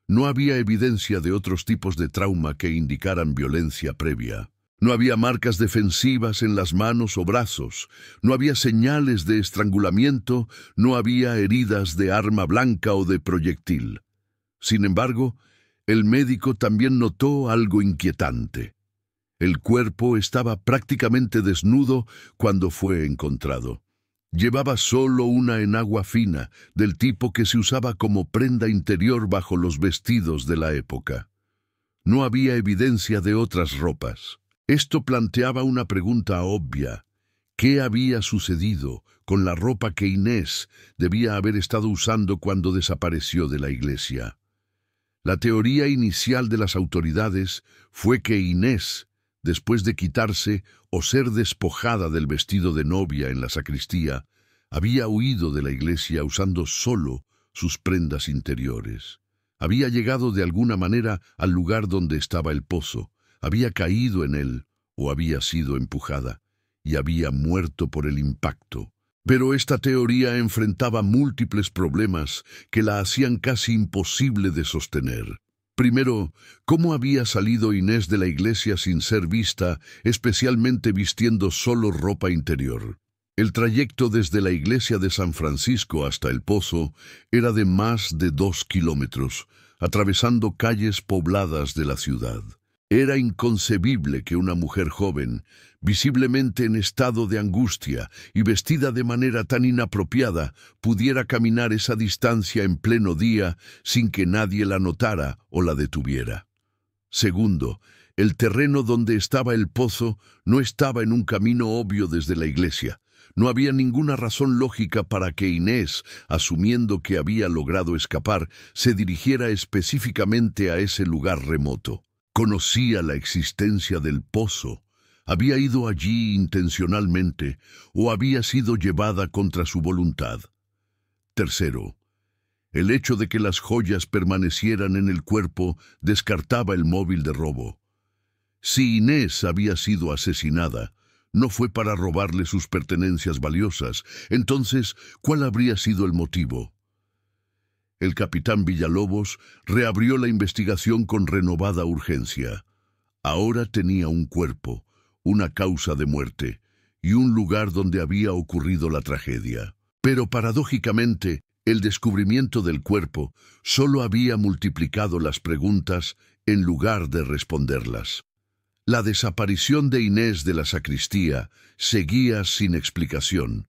No había evidencia de otros tipos de trauma que indicaran violencia previa. No había marcas defensivas en las manos o brazos, no había señales de estrangulamiento, no había heridas de arma blanca o de proyectil. Sin embargo, el médico también notó algo inquietante. El cuerpo estaba prácticamente desnudo cuando fue encontrado. Llevaba solo una enagua fina, del tipo que se usaba como prenda interior bajo los vestidos de la época. No había evidencia de otras ropas. Esto planteaba una pregunta obvia. ¿Qué había sucedido con la ropa que Inés debía haber estado usando cuando desapareció de la iglesia? La teoría inicial de las autoridades fue que Inés, después de quitarse o ser despojada del vestido de novia en la sacristía, había huido de la iglesia usando solo sus prendas interiores. Había llegado de alguna manera al lugar donde estaba el pozo, había caído en él o había sido empujada y había muerto por el impacto. Pero esta teoría enfrentaba múltiples problemas que la hacían casi imposible de sostener. Primero, ¿cómo había salido Inés de la iglesia sin ser vista, especialmente vistiendo solo ropa interior? El trayecto desde la iglesia de San Francisco hasta el pozo era de más de 2 kilómetros, atravesando calles pobladas de la ciudad. Era inconcebible que una mujer joven, visiblemente en estado de angustia y vestida de manera tan inapropiada, pudiera caminar esa distancia en pleno día sin que nadie la notara o la detuviera. Segundo, el terreno donde estaba el pozo no estaba en un camino obvio desde la iglesia. No había ninguna razón lógica para que Inés, asumiendo que había logrado escapar, se dirigiera específicamente a ese lugar remoto. Conocía la existencia del pozo, había ido allí intencionalmente o había sido llevada contra su voluntad. Tercero, el hecho de que las joyas permanecieran en el cuerpo descartaba el móvil de robo. Si Inés había sido asesinada, no fue para robarle sus pertenencias valiosas. Entonces, ¿cuál habría sido el motivo? El capitán Villalobos reabrió la investigación con renovada urgencia. Ahora tenía un cuerpo, una causa de muerte y un lugar donde había ocurrido la tragedia. Pero paradójicamente, el descubrimiento del cuerpo solo había multiplicado las preguntas en lugar de responderlas. La desaparición de Inés de la sacristía seguía sin explicación.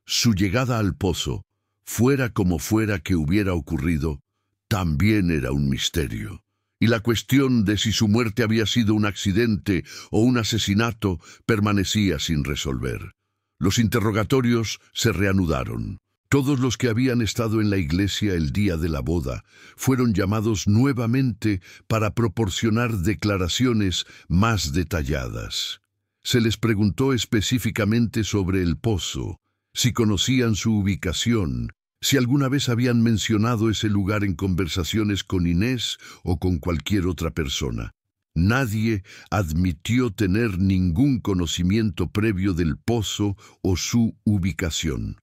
Su llegada al pozo, fuera como fuera que hubiera ocurrido, también era un misterio. Y la cuestión de si su muerte había sido un accidente o un asesinato permanecía sin resolver. Los interrogatorios se reanudaron. Todos los que habían estado en la iglesia el día de la boda fueron llamados nuevamente para proporcionar declaraciones más detalladas. Se les preguntó específicamente sobre el pozo, si conocían su ubicación, si alguna vez habían mencionado ese lugar en conversaciones con Inés o con cualquier otra persona. Nadie admitió tener ningún conocimiento previo del pozo o su ubicación.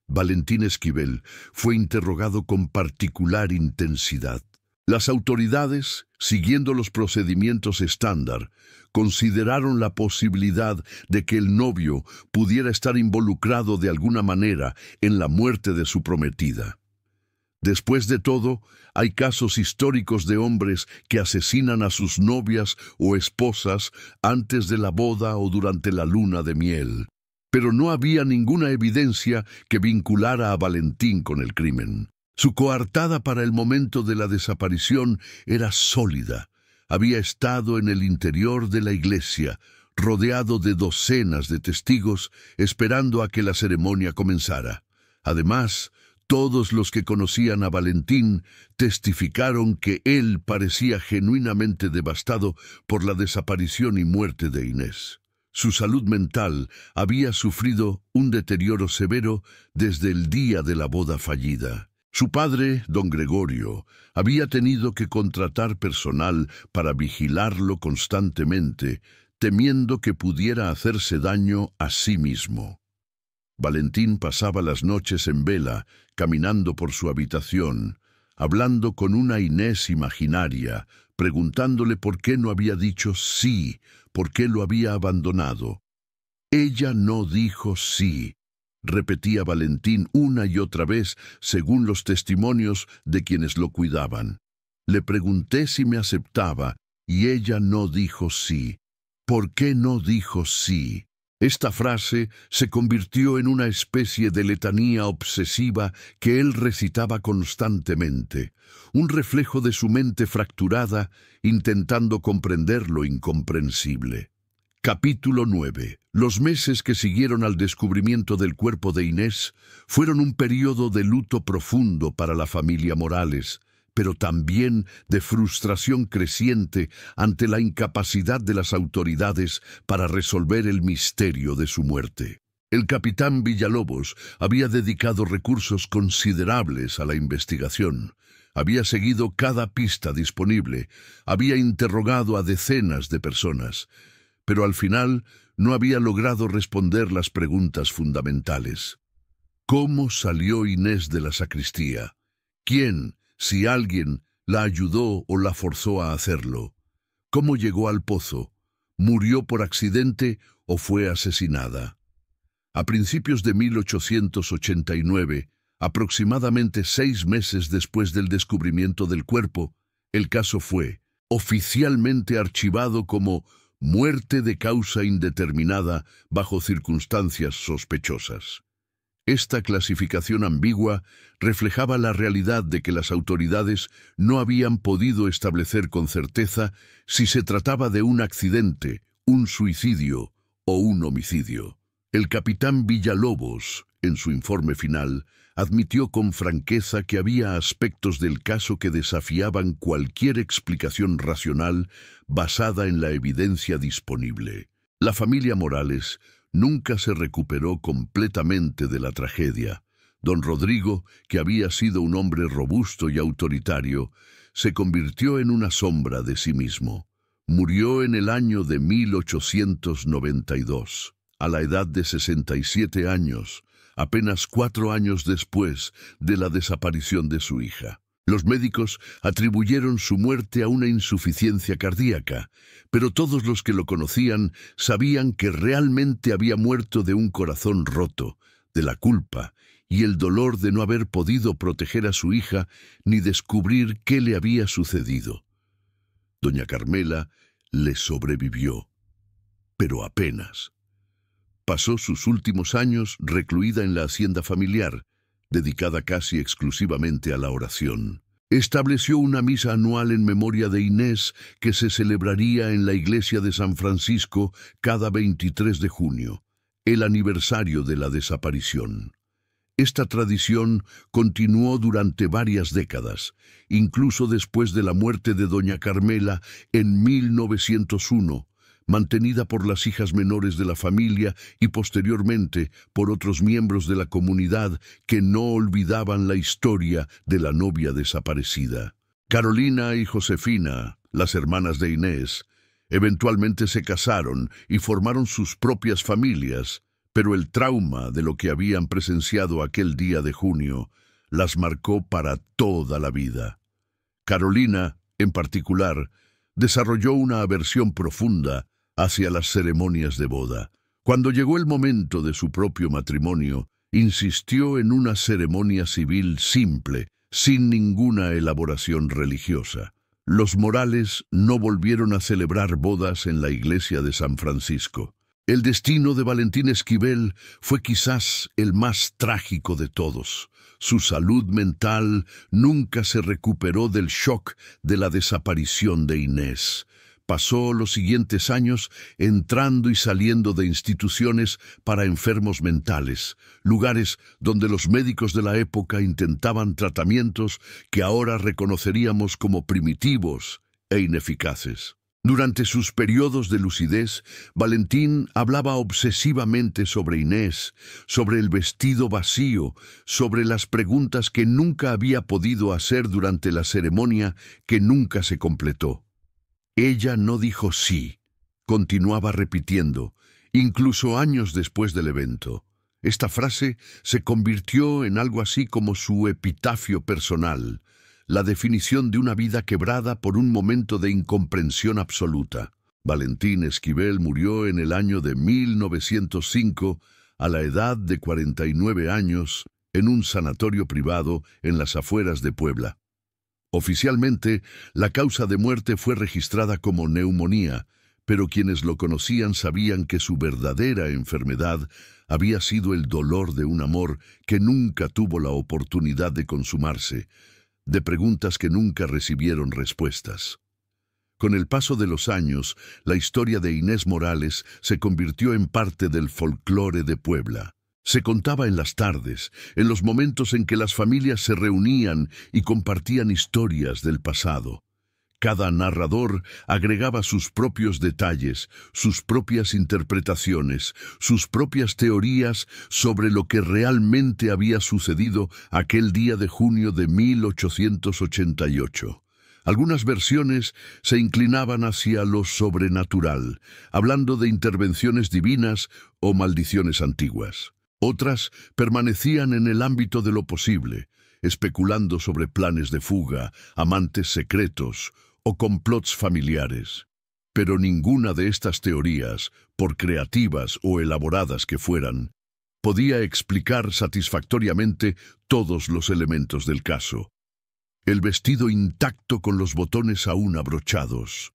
Valentín Esquivel fue interrogado con particular intensidad. Las autoridades, siguiendo los procedimientos estándar, consideraron la posibilidad de que el novio pudiera estar involucrado de alguna manera en la muerte de su prometida. Después de todo, hay casos históricos de hombres que asesinan a sus novias o esposas antes de la boda o durante la luna de miel. Pero no había ninguna evidencia que vinculara a Valentín con el crimen. Su coartada para el momento de la desaparición era sólida. Había estado en el interior de la iglesia, rodeado de docenas de testigos, esperando a que la ceremonia comenzara. Además, todos los que conocían a Valentín testificaron que él parecía genuinamente devastado por la desaparición y muerte de Inés. Su salud mental había sufrido un deterioro severo desde el día de la boda fallida. Su padre, don Gregorio, había tenido que contratar personal para vigilarlo constantemente, temiendo que pudiera hacerse daño a sí mismo. Valentín pasaba las noches en vela, caminando por su habitación, hablando con una Inés imaginaria, preguntándole por qué no había dicho sí, por qué lo había abandonado. Ella no dijo sí, repetía Valentín una y otra vez según los testimonios de quienes lo cuidaban. Le pregunté si me aceptaba y ella no dijo sí. ¿Por qué no dijo sí? Esta frase se convirtió en una especie de letanía obsesiva que él recitaba constantemente, un reflejo de su mente fracturada intentando comprender lo incomprensible. Capítulo 9. Los meses que siguieron al descubrimiento del cuerpo de Inés fueron un período de luto profundo para la familia Morales, pero también de frustración creciente ante la incapacidad de las autoridades para resolver el misterio de su muerte. El capitán Villalobos había dedicado recursos considerables a la investigación. Había seguido cada pista disponible, había interrogado a decenas de personas, pero al final no había logrado responder las preguntas fundamentales. ¿Cómo salió Inés de la sacristía? ¿Quién, si alguien, la ayudó o la forzó a hacerlo? ¿Cómo llegó al pozo? ¿Murió por accidente o fue asesinada? A principios de 1889, aproximadamente 6 meses después del descubrimiento del cuerpo, el caso fue oficialmente archivado como muerte de causa indeterminada bajo circunstancias sospechosas. Esta clasificación ambigua reflejaba la realidad de que las autoridades no habían podido establecer con certeza si se trataba de un accidente, un suicidio o un homicidio. El capitán Villalobos, en su informe final, admitió con franqueza que había aspectos del caso que desafiaban cualquier explicación racional basada en la evidencia disponible. La familia Morales nunca se recuperó completamente de la tragedia. Don Rodrigo, que había sido un hombre robusto y autoritario, se convirtió en una sombra de sí mismo. Murió en el año de 1892, a la edad de 67 años, apenas 4 años después de la desaparición de su hija. Los médicos atribuyeron su muerte a una insuficiencia cardíaca, pero todos los que lo conocían sabían que realmente había muerto de un corazón roto, de la culpa y el dolor de no haber podido proteger a su hija ni descubrir qué le había sucedido. Doña Carmela le sobrevivió, pero apenas. Pasó sus últimos años recluida en la hacienda familiar, dedicada casi exclusivamente a la oración. Estableció una misa anual en memoria de Inés que se celebraría en la iglesia de San Francisco cada 23 de junio, el aniversario de la desaparición. Esta tradición continuó durante varias décadas, incluso después de la muerte de doña Carmela en 1901, mantenida por las hijas menores de la familia y posteriormente por otros miembros de la comunidad que no olvidaban la historia de la novia desaparecida. Carolina y Josefina, las hermanas de Inés, eventualmente se casaron y formaron sus propias familias, pero el trauma de lo que habían presenciado aquel día de junio las marcó para toda la vida. Carolina, en particular, desarrolló una aversión profunda hacia las ceremonias de boda. Cuando llegó el momento de su propio matrimonio, insistió en una ceremonia civil simple, sin ninguna elaboración religiosa. Los Morales no volvieron a celebrar bodas en la iglesia de San Francisco. El destino de Valentín Esquivel fue quizás el más trágico de todos. Su salud mental nunca se recuperó del shock de la desaparición de Inés. Pasó los siguientes años entrando y saliendo de instituciones para enfermos mentales, lugares donde los médicos de la época intentaban tratamientos que ahora reconoceríamos como primitivos e ineficaces. Durante sus periodos de lucidez, Valentín hablaba obsesivamente sobre Inés, sobre el vestido vacío, sobre las preguntas que nunca había podido hacer durante la ceremonia que nunca se completó. Ella no dijo sí, continuaba repitiendo, incluso años después del evento. Esta frase se convirtió en algo así como su epitafio personal, la definición de una vida quebrada por un momento de incomprensión absoluta. Valentín Esquivel murió en el año de 1905, a la edad de 49 años, en un sanatorio privado en las afueras de Puebla. Oficialmente, la causa de muerte fue registrada como neumonía, pero quienes lo conocían sabían que su verdadera enfermedad había sido el dolor de un amor que nunca tuvo la oportunidad de consumarse, de preguntas que nunca recibieron respuestas. Con el paso de los años, la historia de Inés Morales se convirtió en parte del folclore de Puebla. Se contaba en las tardes, en los momentos en que las familias se reunían y compartían historias del pasado. Cada narrador agregaba sus propios detalles, sus propias interpretaciones, sus propias teorías sobre lo que realmente había sucedido aquel día de junio de 1888. Algunas versiones se inclinaban hacia lo sobrenatural, hablando de intervenciones divinas o maldiciones antiguas. Otras permanecían en el ámbito de lo posible, especulando sobre planes de fuga, amantes secretos o complots familiares. Pero ninguna de estas teorías, por creativas o elaboradas que fueran, podía explicar satisfactoriamente todos los elementos del caso. El vestido intacto con los botones aún abrochados.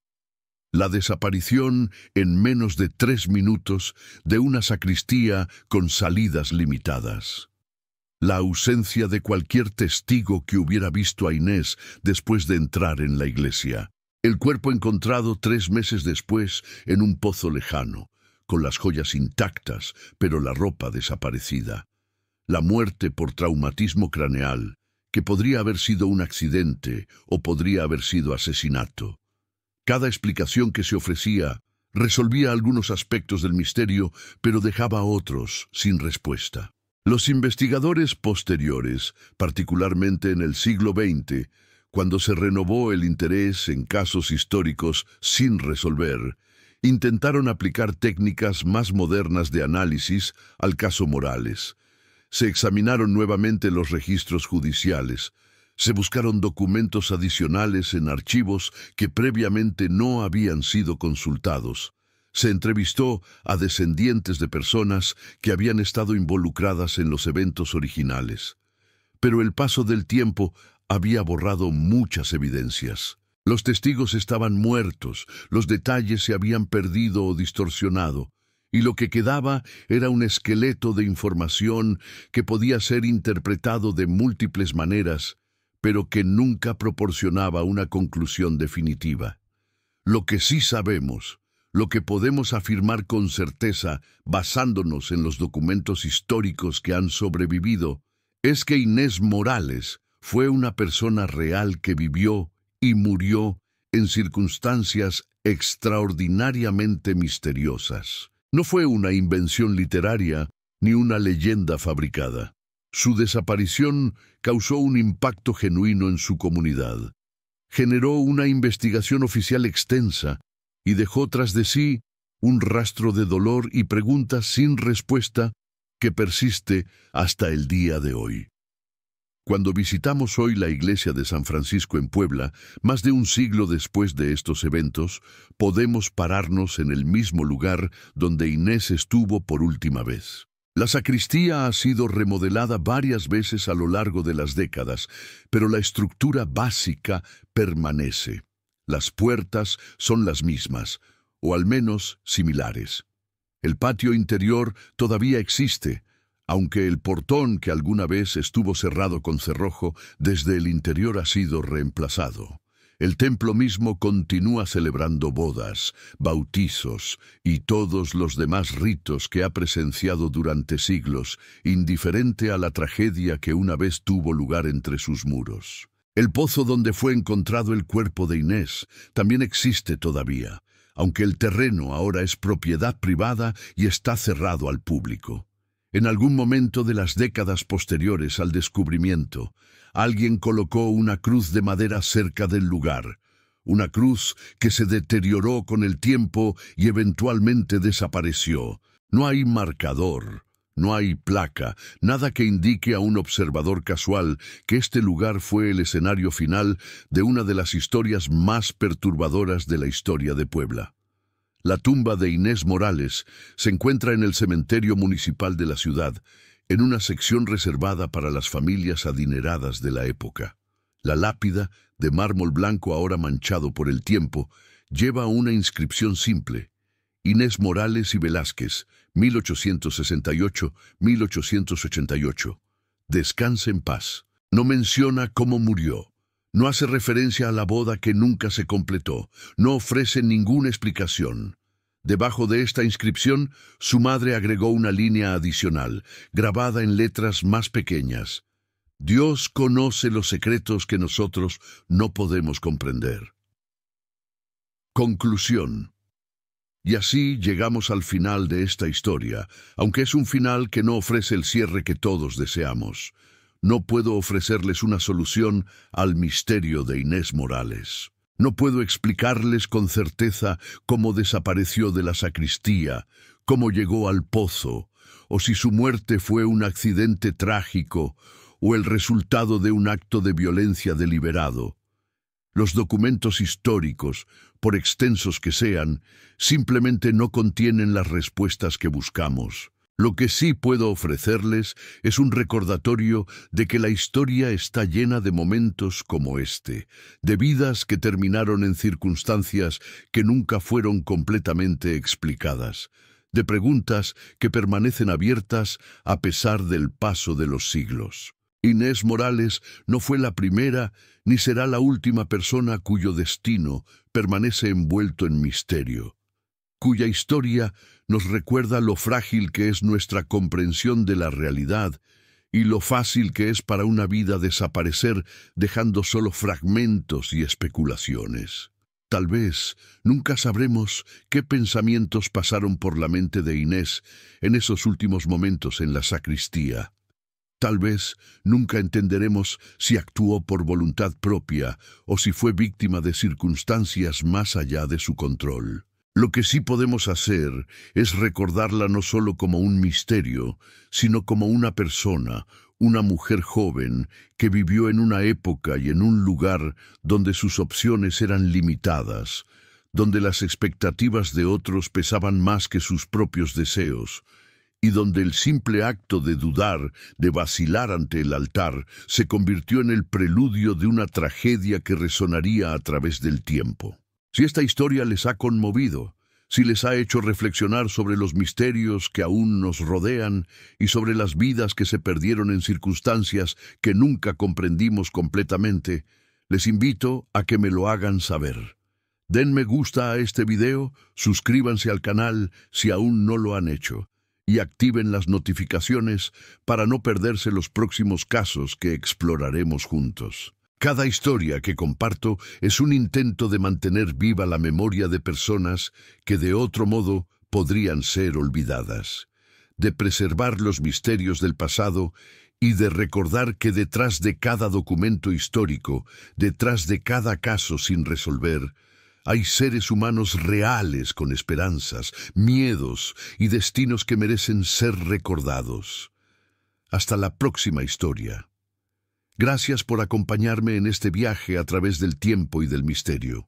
La desaparición en menos de 3 minutos de una sacristía con salidas limitadas. La ausencia de cualquier testigo que hubiera visto a Inés después de entrar en la iglesia. El cuerpo encontrado 3 meses después en un pozo lejano, con las joyas intactas, pero la ropa desaparecida. La muerte por traumatismo craneal, que podría haber sido un accidente o podría haber sido asesinato. Cada explicación que se ofrecía resolvía algunos aspectos del misterio, pero dejaba otros sin respuesta. Los investigadores posteriores, particularmente en el siglo XX, cuando se renovó el interés en casos históricos sin resolver, intentaron aplicar técnicas más modernas de análisis al caso Morales. Se examinaron nuevamente los registros judiciales, se buscaron documentos adicionales en archivos que previamente no habían sido consultados. Se entrevistó a descendientes de personas que habían estado involucradas en los eventos originales. Pero el paso del tiempo había borrado muchas evidencias. Los testigos estaban muertos, los detalles se habían perdido o distorsionado, y lo que quedaba era un esqueleto de información que podía ser interpretado de múltiples maneras, pero que nunca proporcionaba una conclusión definitiva. Lo que sí sabemos, lo que podemos afirmar con certeza, basándonos en los documentos históricos que han sobrevivido, es que Inés Morales fue una persona real que vivió y murió en circunstancias extraordinariamente misteriosas. No fue una invención literaria ni una leyenda fabricada. Su desaparición causó un impacto genuino en su comunidad. Generó una investigación oficial extensa y dejó tras de sí un rastro de dolor y preguntas sin respuesta que persiste hasta el día de hoy. Cuando visitamos hoy la iglesia de San Francisco en Puebla, más de un siglo después de estos eventos, podemos pararnos en el mismo lugar donde Inés estuvo por última vez. La sacristía ha sido remodelada varias veces a lo largo de las décadas, pero la estructura básica permanece. Las puertas son las mismas, o al menos similares. El patio interior todavía existe, aunque el portón que alguna vez estuvo cerrado con cerrojo, desde el interior ha sido reemplazado. El templo mismo continúa celebrando bodas, bautizos y todos los demás ritos que ha presenciado durante siglos, indiferente a la tragedia que una vez tuvo lugar entre sus muros. El pozo donde fue encontrado el cuerpo de Inés también existe todavía, aunque el terreno ahora es propiedad privada y está cerrado al público. En algún momento de las décadas posteriores al descubrimiento, alguien colocó una cruz de madera cerca del lugar, una cruz que se deterioró con el tiempo y eventualmente desapareció. No hay marcador, no hay placa, nada que indique a un observador casual que este lugar fue el escenario final de una de las historias más perturbadoras de la historia de Puebla. La tumba de Inés Morales se encuentra en el cementerio municipal de la ciudad, en una sección reservada para las familias adineradas de la época. La lápida, de mármol blanco ahora manchado por el tiempo, lleva una inscripción simple: Inés Morales y Velázquez, 1868-1888. Descanse en paz. No menciona cómo murió. No hace referencia a la boda que nunca se completó. No ofrece ninguna explicación. Debajo de esta inscripción, su madre agregó una línea adicional, grabada en letras más pequeñas: Dios conoce los secretos que nosotros no podemos comprender. Conclusión. Y así llegamos al final de esta historia, aunque es un final que no ofrece el cierre que todos deseamos. No puedo ofrecerles una solución al misterio de Inés Morales. No puedo explicarles con certeza cómo desapareció de la sacristía, cómo llegó al pozo, o si su muerte fue un accidente trágico o el resultado de un acto de violencia deliberado. Los documentos históricos, por extensos que sean, simplemente no contienen las respuestas que buscamos. Lo que sí puedo ofrecerles es un recordatorio de que la historia está llena de momentos como este, de vidas que terminaron en circunstancias que nunca fueron completamente explicadas, de preguntas que permanecen abiertas a pesar del paso de los siglos. Inés Morales no fue la primera ni será la última persona cuyo destino permanece envuelto en misterio, cuya historia nos recuerda lo frágil que es nuestra comprensión de la realidad y lo fácil que es para una vida desaparecer dejando solo fragmentos y especulaciones. Tal vez nunca sabremos qué pensamientos pasaron por la mente de Inés en esos últimos momentos en la sacristía. Tal vez nunca entenderemos si actuó por voluntad propia o si fue víctima de circunstancias más allá de su control. Lo que sí podemos hacer es recordarla no solo como un misterio, sino como una persona, una mujer joven que vivió en una época y en un lugar donde sus opciones eran limitadas, donde las expectativas de otros pesaban más que sus propios deseos, y donde el simple acto de dudar, de vacilar ante el altar, se convirtió en el preludio de una tragedia que resonaría a través del tiempo. Si esta historia les ha conmovido, si les ha hecho reflexionar sobre los misterios que aún nos rodean y sobre las vidas que se perdieron en circunstancias que nunca comprendimos completamente, les invito a que me lo hagan saber. Den me gusta a este video, suscríbanse al canal si aún no lo han hecho, y activen las notificaciones para no perderse los próximos casos que exploraremos juntos. Cada historia que comparto es un intento de mantener viva la memoria de personas que de otro modo podrían ser olvidadas, de preservar los misterios del pasado y de recordar que detrás de cada documento histórico, detrás de cada caso sin resolver, hay seres humanos reales con esperanzas, miedos y destinos que merecen ser recordados. Hasta la próxima historia. Gracias por acompañarme en este viaje a través del tiempo y del misterio.